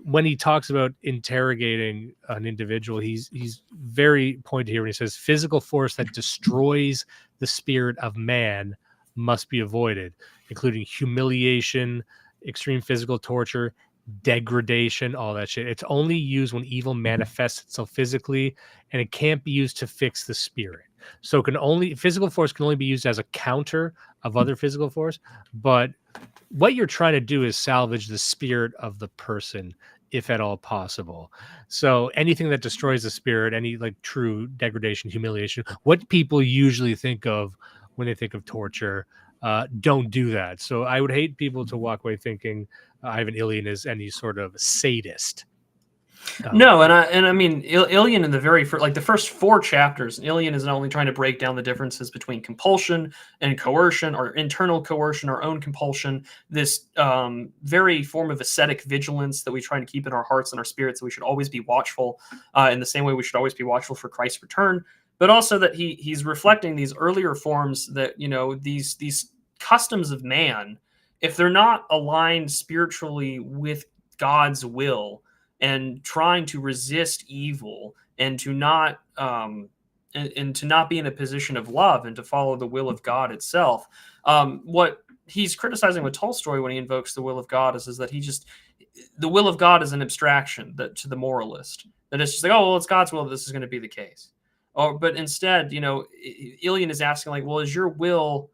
when he talks about interrogating an individual, he's very pointed here when he says physical force that destroys the spirit of man must be avoided, including humiliation, extreme physical torture, degradation, all that shit. It's only used when evil manifests itself physically, and it can't be used to fix the spirit. So physical force can only be used as a counter of other physical force, but what you're trying to do is salvage the spirit of the person, if at all possible. So anything that destroys the spirit, any like true degradation, humiliation, what people usually think of when they think of torture, don't do that. So I would hate people to walk away thinking Ivan Ilyin is any sort of sadist. No, and I mean Ilyin in the the first 4 chapters, Ilyin is not only trying to break down the differences between compulsion and coercion, or internal coercion, or own compulsion, this very form of ascetic vigilance that we try to keep in our hearts and our spirits, that we should always be watchful, in the same way we should always be watchful for Christ's return, but also that he's reflecting these earlier forms that, these customs of man, if they're not aligned spiritually with God's will, and trying to resist evil, and to not and to not be in a position of love, and to follow the will of God itself. What he's criticizing with Tolstoy when he invokes the will of God is that the will of God is an abstraction to the moralist. That it's just like, oh, well, it's God's will that this is going to be the case. But instead, Ilyin is asking, like, well, is your will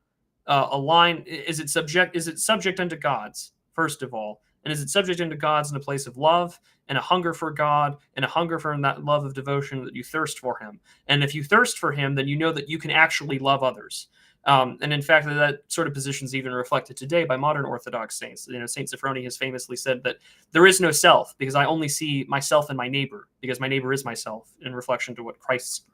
aligned? Is it subject unto God's, first of all? And is it subject unto God's in a place of love and a hunger for God and a hunger for that love of devotion that you thirst for him? And if you thirst for him, then you know that you can actually love others. And in fact, that sort of position is even reflected today by modern Orthodox saints. Saint Sophrony has famously said that there is no self, because I only see myself and my neighbor, because my neighbor is myself, in reflection to what Christ's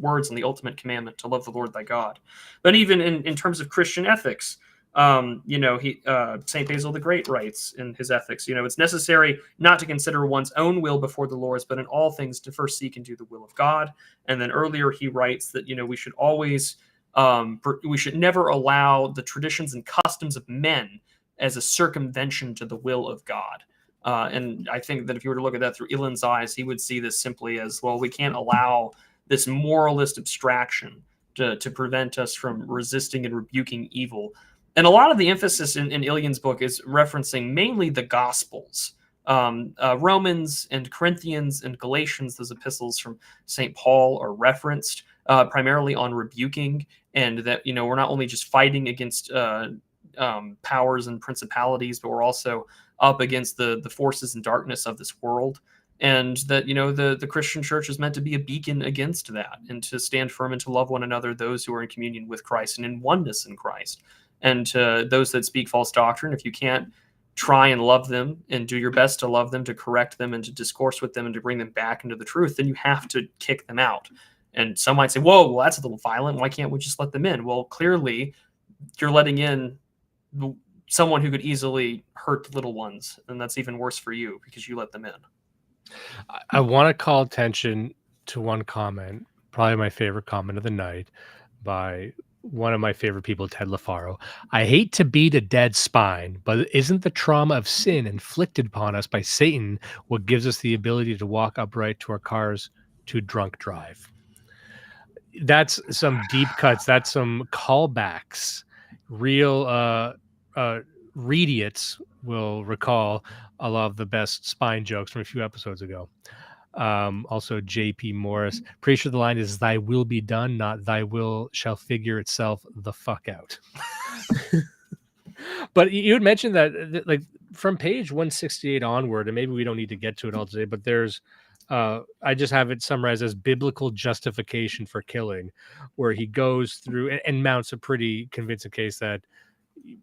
words in the ultimate commandment, to love the Lord thy God. But even in terms of Christian ethics, Saint Basil the Great writes in his Ethics, it's necessary not to consider one's own will before the Lord's, but in all things to first seek and do the will of God. And then earlier he writes that we should always we should never allow the traditions and customs of men as a circumvention to the will of God. And I think that if you were to look at that through Ilyin's eyes, he would see this simply as, well, we can't allow this moralist abstraction to prevent us from resisting and rebuking evil. And a lot of the emphasis in Ilyin's book is referencing mainly the Gospels. Romans and Corinthians and Galatians, those epistles from St. Paul, are referenced primarily on rebuking, and that, we're not only just fighting against powers and principalities, but we're also up against the forces and darkness of this world. And that, the Christian church is meant to be a beacon against that, and to stand firm and to love one another, those who are in communion with Christ and in oneness in Christ. And to those that speak false doctrine, if you can't try and love them and do your best to love them, to correct them and to discourse with them and to bring them back into the truth, then you have to kick them out. And some might say, whoa, well, that's a little violent. Why can't we just let them in? Well, clearly you're letting in someone who could easily hurt the little ones. And that's even worse for you, because you let them in. I want to call attention to one comment, probably my favorite comment of the night, by one of my favorite people, Ted LaFaro. I hate to beat a dead spine, but isn't the trauma of sin inflicted upon us by Satan what gives us the ability to walk upright to our cars to drunk drive? That's some deep cuts. That's some callbacks. Real Reediots will recall a lot of the best spine jokes from a few episodes ago. Also JP Morris, pretty sure the line is "Thy will be done," not "Thy will shall figure itself the fuck out." But you had mentioned that, like, from page 168 onward, and maybe we don't need to get to it all today, but there's I just have it summarized as biblical justification for killing, where he goes through and mounts a pretty convincing case that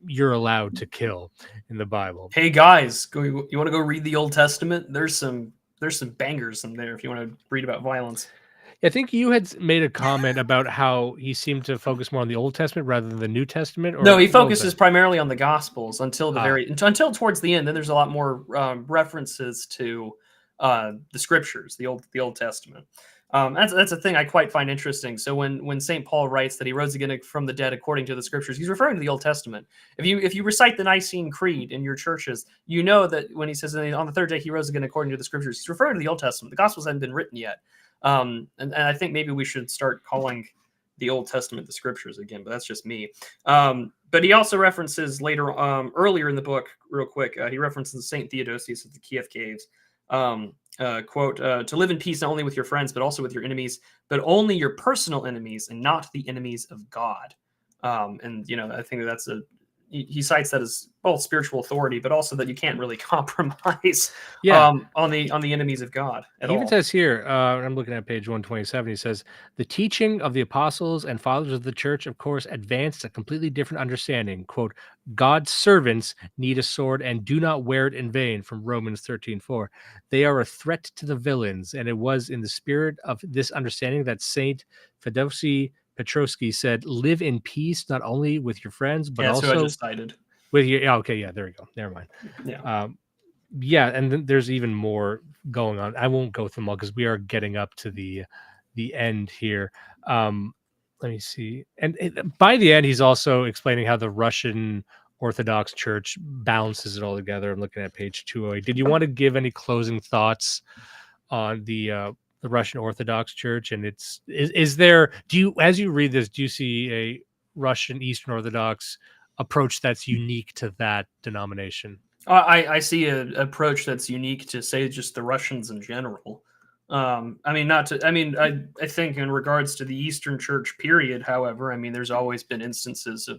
you're allowed to kill in the Bible. Hey guys, you want to go read the Old Testament? There's some bangers in there if you want to read about violence. I think you had made a comment about how he seemed to focus more on the Old Testament rather than the New Testament. Or no, he focuses primarily on the Gospels until until towards the end. Then there's a lot more references to the Scriptures, the Old Testament. That's a thing I quite find interesting. So when St. Paul writes that he rose again from the dead according to the Scriptures, he's referring to the Old Testament. If you recite the Nicene Creed in your churches, you know that when he says on the third day he rose again according to the Scriptures, he's referring to the Old Testament. The Gospels hadn't been written yet. And I think maybe we should start calling the Old Testament, the scriptures again, but that's just me. But he also references later, earlier in the book, real quick, he references Saint Theodosius of the Kiev Caves. Quote, to live in peace not only with your friends, but also with your enemies, but only your personal enemies and not the enemies of God. And, I think that's he cites that as both spiritual authority, but also that you can't really compromise on the enemies of God at He all. even says here, I'm looking at page 127, he says, the teaching of the apostles and fathers of the church, of course, advanced a completely different understanding. Quote, God's servants need a sword and do not wear it in vain, from Romans 13:4. They are a threat to the villains, and it was in the spirit of this understanding that Saint Fedosi Petrovsky said, live in peace, not only with your friends, but That's who I also just cited. with your, there we go. Never mind. Yeah. And then there's even more going on. I won't go through them all because we are getting up to the end here. Let me see. And by the end, he's also explaining how the Russian Orthodox Church balances it all together. I'm looking at page 208. Did you want to give any closing thoughts on the Russian Orthodox Church? And is there, as you read this, do you see a Russian Eastern Orthodox approach that's unique to that denomination? I see an approach that's unique to, say, just the Russians in general. I think in regards to the Eastern Church period, however, there's always been instances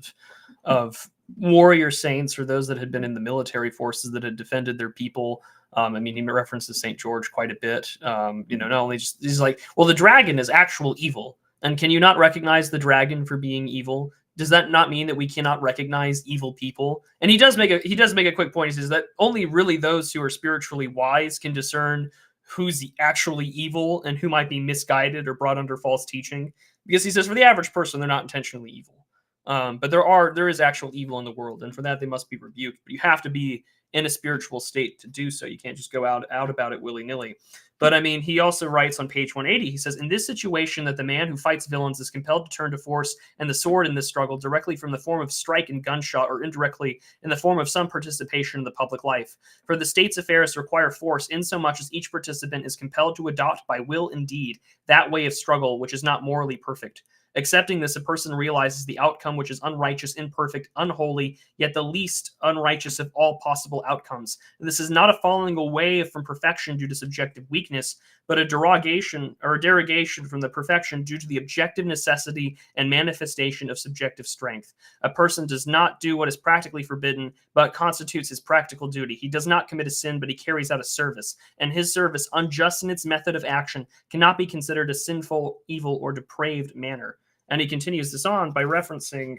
of warrior saints or those that had been in the military forces that had defended their people. He references St. George quite a bit. Not only just, he's like, well, the dragon is actual evil. And can you not recognize the dragon for being evil? Does that not mean that we cannot recognize evil people? And he does make a quick point. He says that only really those who are spiritually wise can discern who's actually evil and who might be misguided or brought under false teaching. Because he says for the average person, they're not intentionally evil. But there is actual evil in the world, and for that they must be rebuked. But you have to be in a spiritual state to do so. You can't just go out about it willy-nilly. But he also writes on page 180, he says, in this situation that the man who fights villains is compelled to turn to force and the sword in this struggle directly from the form of strike and gunshot, or indirectly in the form of some participation in the public life. For the state's affairs require force insomuch as each participant is compelled to adopt by will and deed that way of struggle which is not morally perfect. Accepting this, a person realizes the outcome which is unrighteous, imperfect, unholy, yet the least unrighteous of all possible outcomes. This is not a falling away from perfection due to subjective weakness, but a derogation from the perfection due to the objective necessity and manifestation of subjective strength. A person does not do what is practically forbidden, but constitutes his practical duty. He does not commit a sin, but he carries out a service. And his service, unjust in its method of action, cannot be considered a sinful, evil, or depraved manner. And he continues this on by referencing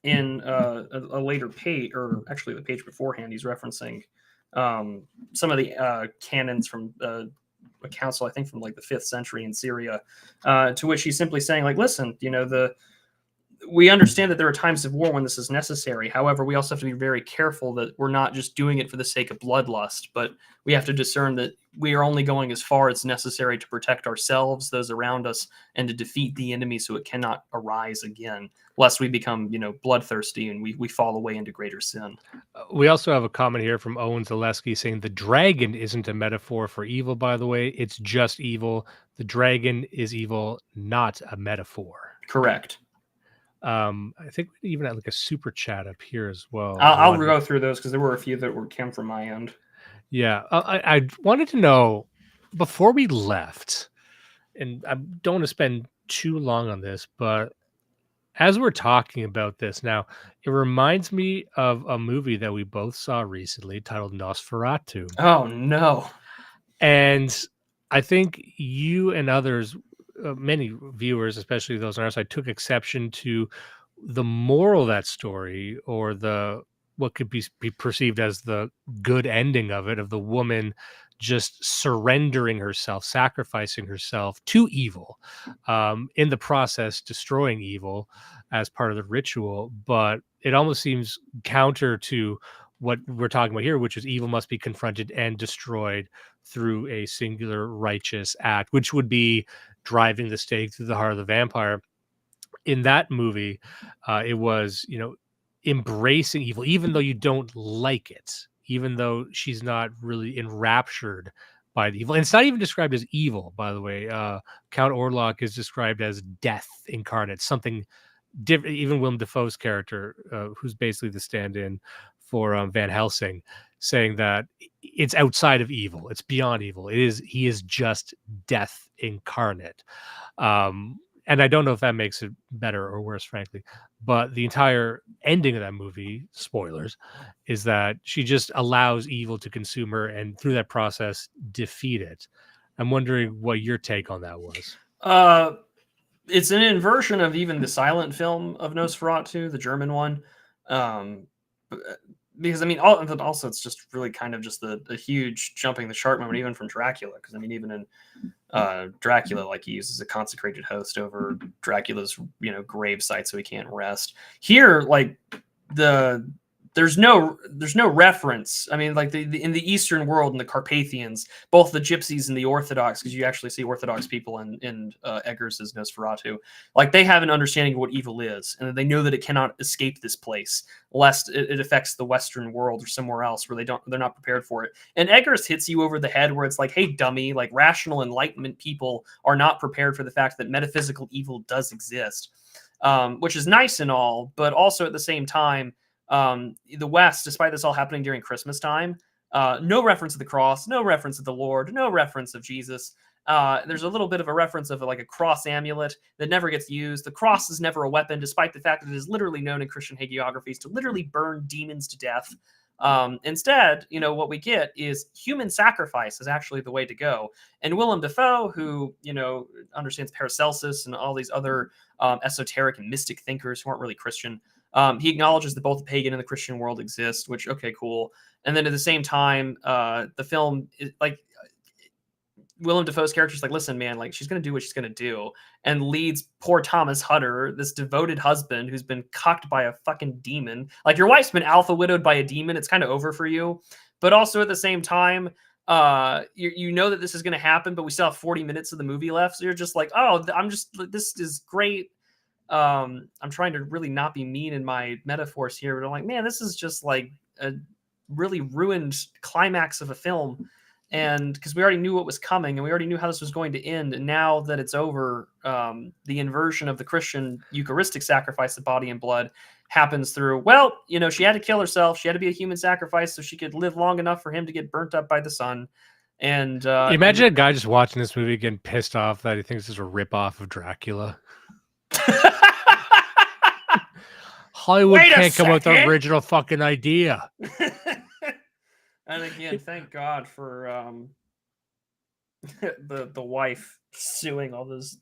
in a later page, or actually the page beforehand, he's referencing some of the canons from a council, I think from like the 5th century in Syria, to which he's simply saying, like, listen, we understand that there are times of war when this is necessary. However, we also have to be very careful that we're not just doing it for the sake of bloodlust, but we have to discern that we are only going as far as necessary to protect ourselves, those around us, and to defeat the enemy so it cannot arise again, lest we become, bloodthirsty and we fall away into greater sin. We also have a comment here from Owen Zaleski saying the dragon isn't a metaphor for evil, by the way. It's just evil. The dragon is evil, not a metaphor. Correct. I think we even had like a super chat up here as well. I'll go through those because there were a few that came from my end. Yeah, I wanted to know before we left, and I don't want to spend too long on this, but as we're talking about this now, it reminds me of a movie that we both saw recently titled Nosferatu. Oh, no. And I think you and others, many viewers, especially those on our side, took exception to the moral of that story, or what could be perceived as the good ending of it, of the woman just surrendering herself, sacrificing herself to evil, in the process destroying evil as part of the ritual. But it almost seems counter to what we're talking about here, which is evil must be confronted and destroyed through a singular righteous act, which would be driving the stake through the heart of the vampire. In that movie, it was, embracing evil, even though you don't like it, even though she's not really enraptured by the evil. And it's not even described as evil, by the way. Count Orlok is described as death incarnate, something different. Even Willem Dafoe's character, who's basically the stand-in for Van Helsing, saying that it's outside of evil, it's beyond evil. He is just death incarnate. And I don't know if that makes it better or worse, frankly. But the entire ending of that movie, spoilers, is that she just allows evil to consume her, and through that process, defeat it. I'm wondering what your take on that was. It's an inversion of even the silent film of Nosferatu, the German one. Because I mean, also it's just really kind of just a huge jumping the shark moment, even from Dracula. Because I mean, even in Dracula, like, he uses a consecrated host over Dracula's grave site so he can't rest. Here, like, there's no reference. I mean, like, in the Eastern world, in the Carpathians, both the Gypsies and the Orthodox, because you actually see Orthodox people in Eggers' Nosferatu, like, they have an understanding of what evil is, and they know that it cannot escape this place, lest it affects the Western world or somewhere else where they're not prepared for it. And Eggers hits you over the head where it's like, hey, dummy, like, rational Enlightenment people are not prepared for the fact that metaphysical evil does exist, which is nice and all, but also at the same time, the West, despite this all happening during Christmas time, no reference to the cross, no reference to the Lord, no reference of Jesus. There's a little bit of a reference of like a cross amulet that never gets used. The cross is never a weapon, despite the fact that it is literally known in Christian hagiographies to literally burn demons to death. Instead, what we get is human sacrifice is actually the way to go. And Willem Dafoe, who, understands Paracelsus and all these other esoteric and mystic thinkers who aren't really Christian, he acknowledges that both the pagan and the Christian world exist, which, okay, cool. And then at the same time, the film, Willem Dafoe's character is like, listen, man, like, she's going to do what she's going to do, and leads poor Thomas Hutter, this devoted husband who's been cucked by a fucking demon. Like, your wife's been alpha widowed by a demon. It's kind of over for you. But also at the same time, you know that this is going to happen, but we still have 40 minutes of the movie left. So you're just like, oh, this is great. I'm trying to really not be mean in my metaphors here, but I'm like, man, this is just like a really ruined climax of a film. And because we already knew what was coming, and we already knew how this was going to end. And now that it's over, the inversion of the Christian Eucharistic sacrifice of body and blood happens through, well, she had to kill herself. She had to be a human sacrifice so she could live long enough for him to get burnt up by the sun. And imagine a guy just watching this movie getting pissed off that he thinks it's a ripoff of Dracula. Hollywood can't come up with the original fucking idea. And again, thank God for the wife suing all those,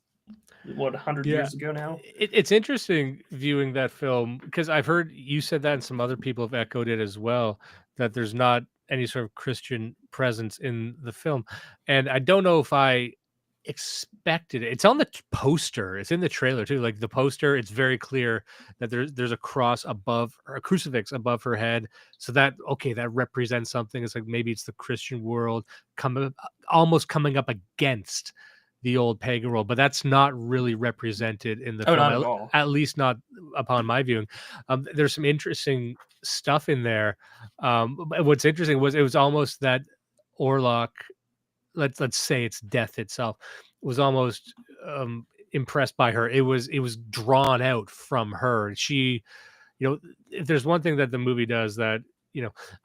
100 years ago now. It's interesting viewing that film, because I've heard you said that, and some other people have echoed it as well, that there's not any sort of Christian presence in the film. And I don't know if I expected it. It's on the poster. It's in the trailer too. Like, the poster, it's very clear that there's a cross above, or a crucifix above her head. So that represents something. It's like maybe it's the Christian world almost coming up against the old pagan world, but that's not really represented in the film. Not at all. At least not upon my viewing. There's some interesting stuff in there. What's interesting was it was almost that Orlok, let's say it's death itself, was almost impressed by her. It was drawn out from her. She, if there's one thing that the movie does that,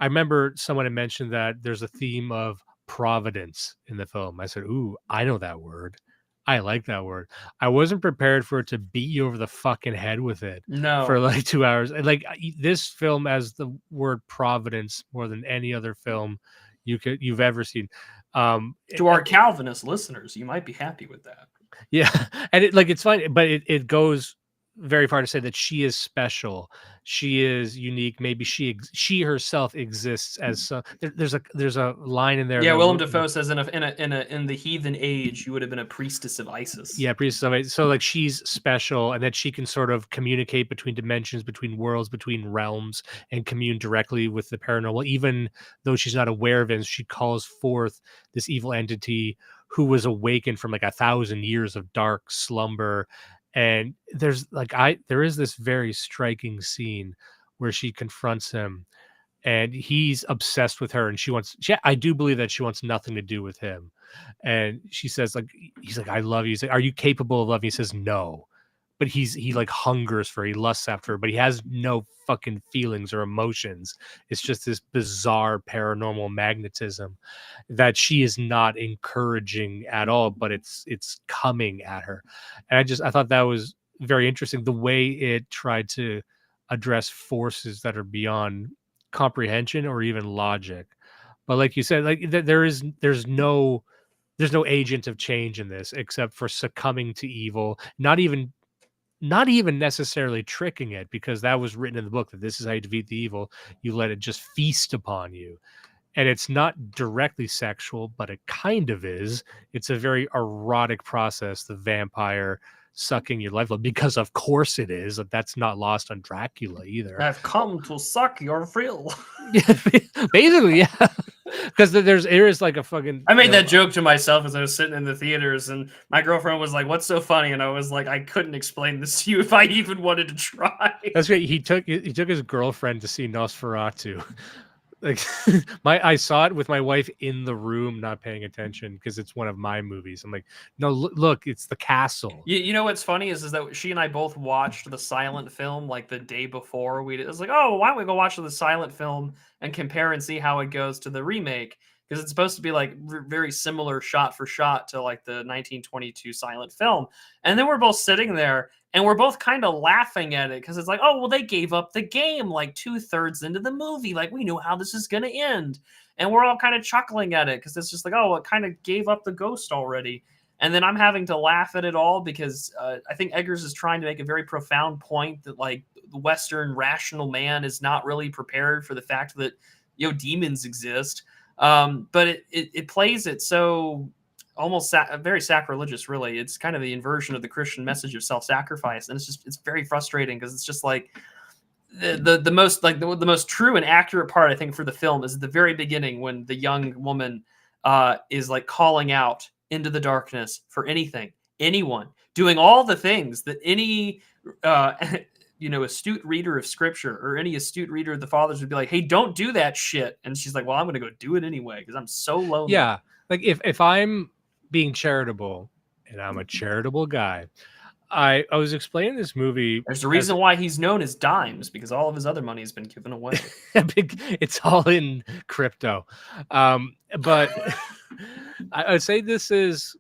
I remember someone had mentioned that there's a theme of providence in the film. I said, ooh, I know that word. I like that word. I wasn't prepared for it to beat you over the fucking head with it. No. For like 2 hours. Like, this film has the word providence more than any other film you've ever seen. To our Calvinist listeners, you might be happy with that. Yeah, and it's fine, but it goes very far to say that she is special, she is unique. Maybe she herself exists as there's a line in there. Yeah, Willem Dafoe says in the heathen age, you would have been a priestess of Isis. Yeah, priestess of Isis. So like, she's special, and that she can sort of communicate between dimensions, between worlds, between realms, and commune directly with the paranormal. Even though she's not aware of it, she calls forth this evil entity who was awakened from like 1,000 years of dark slumber. And there is this very striking scene where she confronts him, and he's obsessed with her, and I do believe that she wants nothing to do with him. And she says, like, he's like, I love you. He's like, are you capable of loving? He says, no. But he like hungers for her, he lusts after her, but he has no fucking feelings or emotions. It's just this bizarre paranormal magnetism that she is not encouraging at all, but it's coming at her. And I thought that was very interesting, the way it tried to address forces that are beyond comprehension or even logic. But like you said, like there's no agent of change in this except for succumbing to evil, not even necessarily tricking it, because that was written in the book that this is how you defeat the evil. You let it just feast upon you. And it's not directly sexual, but it kind of is. It's a very erotic process, the vampire sucking your life, because of course it is. That's not lost on Dracula either. I've come to suck your frill. Basically, yeah. Because there is like a fucking. I made that joke to myself as I was sitting in the theaters, and my girlfriend was like, "What's so funny?" And I was like, "I couldn't explain this to you if I even wanted to try." That's great. He took his girlfriend to see Nosferatu. Like I saw it with my wife in the room, not paying attention because it's one of my movies. I'm like, no, look, it's the castle. You know what's funny is that she and I both watched the silent film like the day before. It was like, oh, why don't we go watch the silent film and compare and see how it goes to the remake? Because it's supposed to be like very similar shot for shot to like the 1922 silent film. And then we're both sitting there and we're both kind of laughing at it because it's like, oh, well, they gave up the game like 2/3 into the movie. Like, we knew how this is going to end. And we're all kind of chuckling at it because it's just like, oh, it kind of gave up the ghost already. And then I'm having to laugh at it all because I think Eggers is trying to make a very profound point that like the Western rational man is not really prepared for the fact that, demons exist. But it plays it so almost very sacrilegious, really. It's kind of the inversion of the Christian message of self-sacrifice, and it's very frustrating because it's just like the most true and accurate part, I think, for the film is at the very beginning when the young woman is like calling out into the darkness for anyone, doing all the things that any astute reader of scripture or any astute reader of the fathers would be like, hey, don't do that shit. And she's like, well, I'm going to go do it anyway because I'm so lonely. Yeah. Like if I'm being charitable, and I'm a charitable guy, I was explaining this movie. There's a reason why he's known as Dimes, because all of his other money has been given away. It's all in crypto. But I would say this is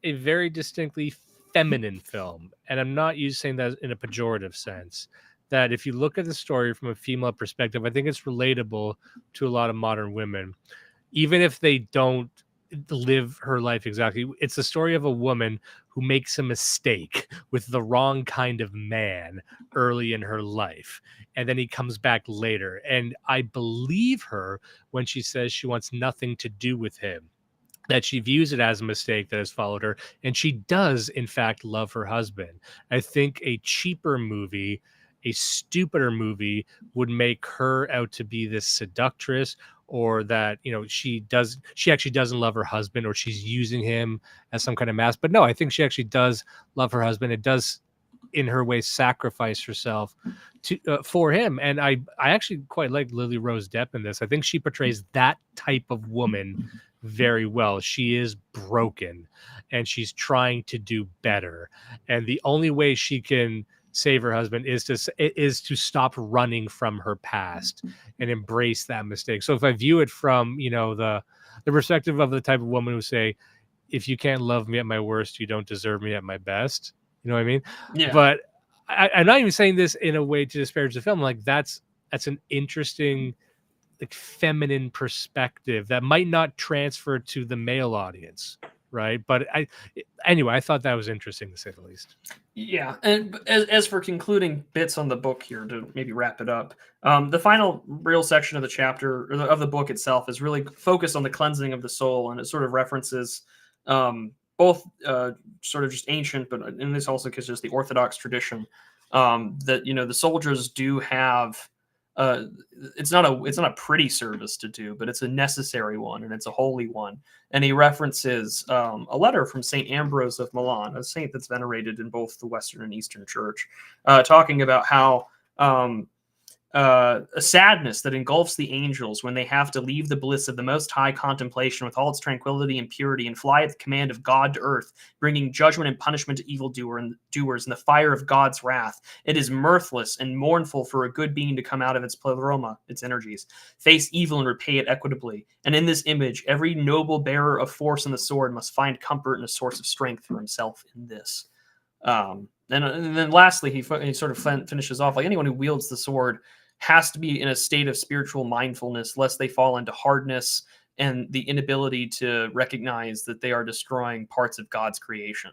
a very distinctly feminine film, and I'm not saying that in a pejorative sense. That if you look at the story from a female perspective, I think it's relatable to a lot of modern women, even if they don't live her life exactly. It's the story of a woman who makes a mistake with the wrong kind of man early in her life, and then he comes back later, and I believe her when she says she wants nothing to do with him, that she views it as a mistake that has followed her, and she does in fact love her husband. I think a cheaper movie, a stupider movie, would make her out to be this seductress, or that she actually doesn't love her husband, or she's using him as some kind of mask. But no, I think she actually does love her husband. It does in her way sacrifice herself for him. And I actually quite like Lily Rose Depp in this. I think she portrays that type of woman very well. She is broken and she's trying to do better, and the only way she can save her husband is to stop running from her past and embrace that mistake. So if I view it from the perspective of the type of woman who say, if you can't love me at my worst, you don't deserve me at my best, you know what I mean? Yeah. But I'm not even saying this in a way to disparage the film. Like that's an interesting like feminine perspective that might not transfer to the male audience, right? But I thought that was interesting, to say the least. Yeah, and as for concluding bits on the book here, to maybe wrap it up, the final real section of the chapter, or of the book itself, is really focused on the cleansing of the soul, and it sort of references both sort of just ancient, but in this also because just the Orthodox tradition, that the soldiers do have. It's not a pretty service to do, but it's a necessary one, and it's a holy one. And he references a letter from Saint Ambrose of Milan, a saint that's venerated in both the Western and Eastern Church, talking about how a sadness that engulfs the angels when they have to leave the bliss of the Most High contemplation with all its tranquility and purity and fly at the command of God to earth, bringing judgment and punishment to evildoers in the fire of God's wrath. It is mirthless and mournful for a good being to come out of its pleroma, its energies, face evil and repay it equitably. And in this image, every noble bearer of force and the sword must find comfort and a source of strength for himself in this. And then lastly, he sort of finishes off like anyone who wields the sword has to be in a state of spiritual mindfulness, lest they fall into hardness and the inability to recognize that they are destroying parts of God's creation.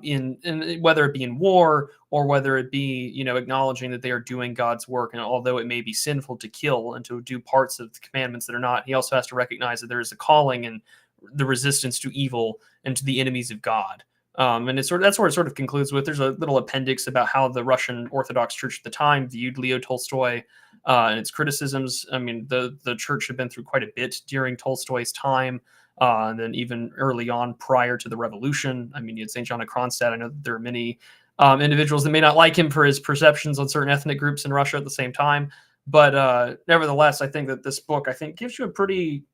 In whether it be in war or whether it be, acknowledging that they are doing God's work, and although it may be sinful to kill and to do parts of the commandments that are not, he also has to recognize that there is a calling and the resistance to evil and to the enemies of God. And that's where it sort of concludes with. There's a little appendix about how the Russian Orthodox Church at the time viewed Leo Tolstoy and its criticisms. I mean, the church had been through quite a bit during Tolstoy's time, and then even early on prior to the revolution. I mean, you had St. John of Kronstadt. I know that there are many individuals that may not like him for his perceptions on certain ethnic groups in Russia at the same time. But nevertheless, I think that this book, gives you a pretty,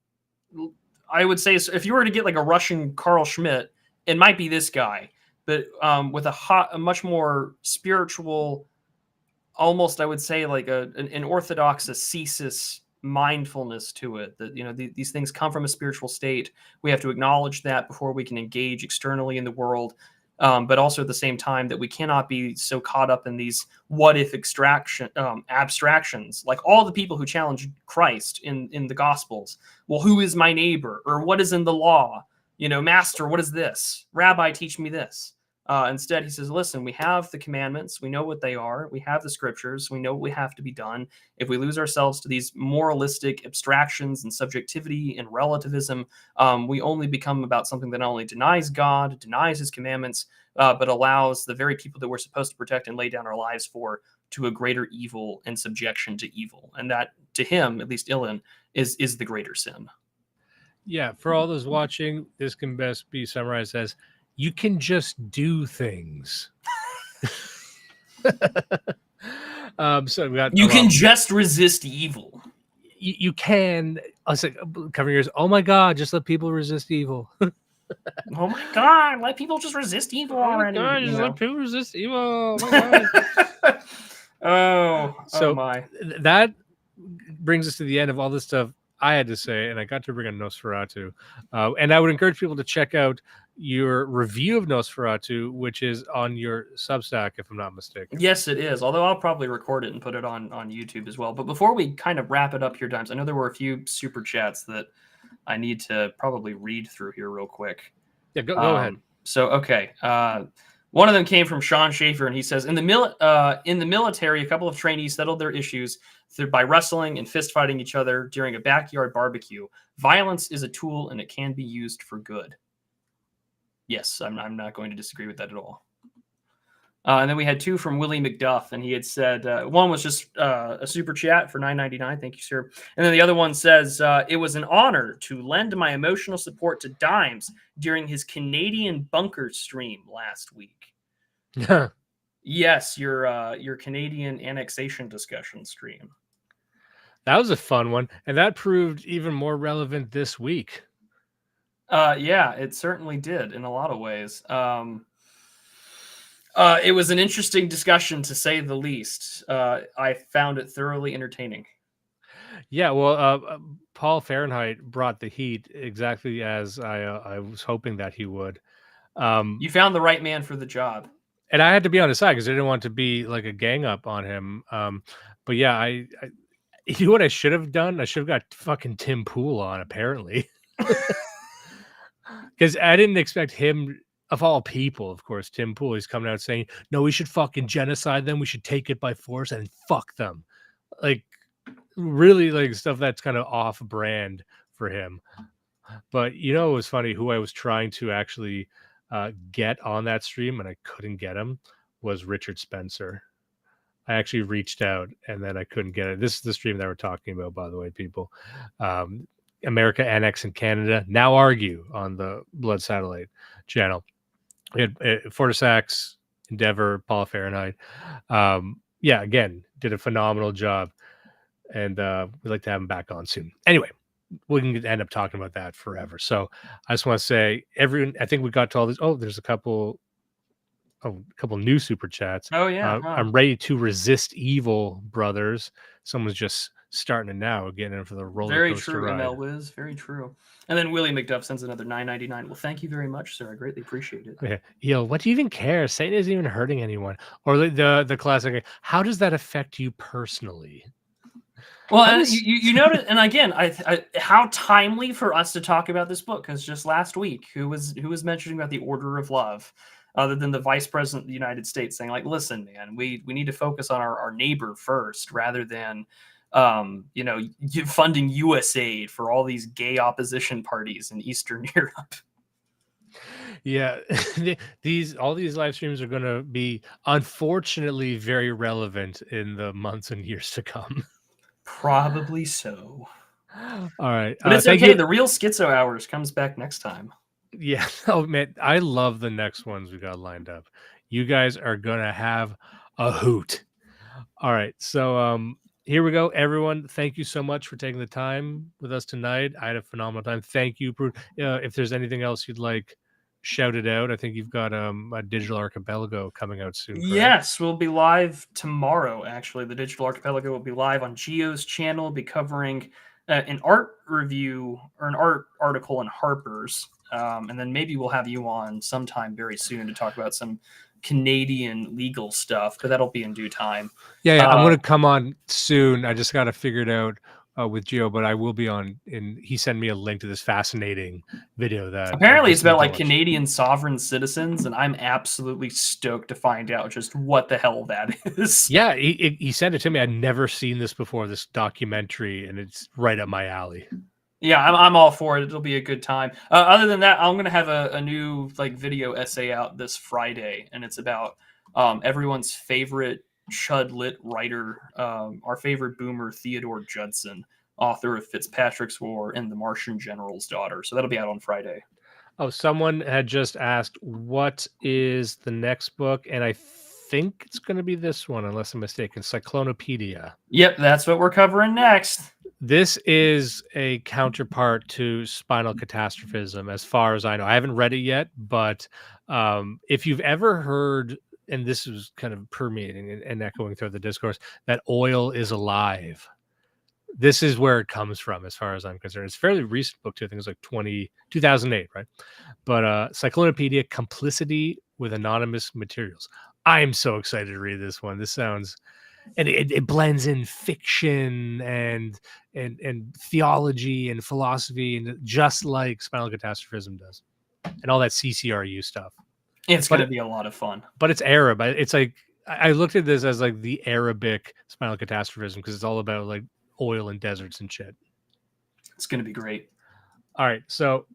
I would say, if you were to get like a Russian Carl Schmitt, it might be this guy, but with a much more spiritual, almost I would say like an orthodox ascesis mindfulness to it. That these things come from a spiritual state. We have to acknowledge that before we can engage externally in the world, but also at the same time that we cannot be so caught up in these what if abstractions, like all the people who challenge Christ in the Gospels. Well, who is my neighbor, or what is in the law? Master, what is this? Rabbi, teach me this. Instead, he says, listen, we have the commandments. We know what they are. We have the scriptures. We know what we have to be done. If we lose ourselves to these moralistic abstractions and subjectivity and relativism, we only become about something that not only denies God, denies his commandments, but allows the very people that we're supposed to protect and lay down our lives for to a greater evil and subjection to evil. And that, to him, at least Ilyin, is the greater sin. Yeah, for all those watching, this can best be summarized as you can just do things. So we got you can just resist evil. You can. I was like, covering yours. Oh my God, just let people resist evil. Oh my God, let people just resist evil already. Oh my God, just let people resist evil. Oh my God. oh my. That brings us to the end of all this stuff I had to say, and I got to bring in Nosferatu. And I would encourage people to check out your review of Nosferatu, which is on your Substack, if I'm not mistaken. Yes, it is. Although I'll probably record it and put it on YouTube as well. But before we kind of wrap it up here, Dimes, I know there were a few super chats that I need to probably read through here real quick. Yeah, go ahead. So, okay. One of them came from Sean Schaefer, and he says, in the military, a couple of trainees settled their issues by wrestling and fist fighting each other during a backyard barbecue. Violence is a tool, and it can be used for good. Yes, I'm not going to disagree with that at all. And then we had two from Willie McDuff, and he had said, one was just a super chat for $9.99. Thank you, sir. And then the other one says, it was an honor to lend my emotional support to Dimes during his Canadian bunker stream last week. Yes, your Canadian annexation discussion stream. That was a fun one, and that proved even more relevant this week. Yeah, it certainly did in a lot of ways. It was an interesting discussion, to say the least. I found it thoroughly entertaining. Yeah, well, Paul Fahrenheit brought the heat exactly as I was hoping that he would. You found the right man for the job. And I had to be on his side because I didn't want to be like a gang up on him. But yeah, I you know what I should have done? I should have got fucking Tim Pool on, apparently. Because I didn't expect him, of all people, of course, Tim Pool, he's coming out saying, no, we should fucking genocide them. We should take it by force and fuck them. Like, really, like, stuff that's kind of off brand for him. But, it was funny, who I was trying to actually get on that stream, and I couldn't get him, was Richard Spencer. I actually reached out, and then I couldn't get it. This is the stream that we're talking about, by the way, people. America Annex in Canada now argue on the Blood Satellite channel. We had Fortisax, Endeavor, Paul Fahrenheit. Yeah, again, did a phenomenal job, and we'd like to have him back on soon. Anyway, we can end up talking about that forever. So I just want to say, everyone, I think we got to all this. Oh, there's a couple new super chats. Oh yeah, huh. I'm ready to resist evil, brothers. Someone's just starting it now, getting in for the roller Very coaster true, ride. ML Wiz. Very true. And then Willie McDuff sends another $9.99. Well, thank you very much, sir. I greatly appreciate it. Yeah. Yo, what do you even care? Satan isn't even hurting anyone. Or the classic, how does that affect you personally? Well, and you notice, and again, I how timely for us to talk about this book, because just last week, who was mentioning about the order of love, other than the Vice President of the United States saying, like, listen, man, we need to focus on our neighbor first, rather than funding USAID for all these gay opposition parties in Eastern Europe. Yeah, all these live streams are going to be, unfortunately, very relevant in the months and years to come. Probably so. All right, but it's okay. The real Schizo Hours comes back next time. Yeah. Oh man, I love the next ones we got lined up. You guys are gonna have a hoot. All right, so here we go, everyone. Thank you so much for taking the time with us tonight. I had a phenomenal time. Thank you, Prude. If there's anything else you'd like shouted out, I think you've got a Digital Archipelago coming out soon. Correct? Yes, we'll be live tomorrow. Actually, the Digital Archipelago will be live on Geo's channel. We'll be covering an art review or an art article in Harper's, and then maybe we'll have you on sometime very soon to talk about some Canadian legal stuff, but that'll be in due time. Yeah, I'm going to come on soon. I just got to figure it out with Geo, but I will be on. And he sent me a link to this fascinating video that apparently it's about like Canadian sovereign citizens, and I'm absolutely stoked to find out just what the hell that is. Yeah, he sent it to me. I'd never seen this before, this documentary, and it's right up my alley. Yeah, I'm all for it. It'll be a good time. Other than that, I'm going to have a new video essay out this Friday, and it's about everyone's favorite Chud lit writer, our favorite boomer, Theodore Judson, author of Fitzpatrick's War and The Martian General's Daughter. So that'll be out on Friday. Oh, someone had just asked, what is the next book? And I think it's going to be this one, unless I'm mistaken, Cyclonopedia. Yep, that's what we're covering next. This is a counterpart to Spinal Catastrophism, as far as I know. I haven't read it yet, but if you've ever heard, and this is kind of permeating and echoing through the discourse, that oil is alive. This is where it comes from, as far as I'm concerned. It's a fairly recent book, too. I think it's like 2008, right? But Cyclonopedia, Complicity with Anonymous Materials. I'm so excited to read this one. This sounds... And it blends in fiction and theology and philosophy, and just like Spinal Catastrophism does, and all that CCRU stuff. It's going to be a lot of fun. But it's Arab. It's like, I looked at this as like the Arabic Spinal Catastrophism, because it's all about like oil and deserts and shit. It's going to be great. All right, so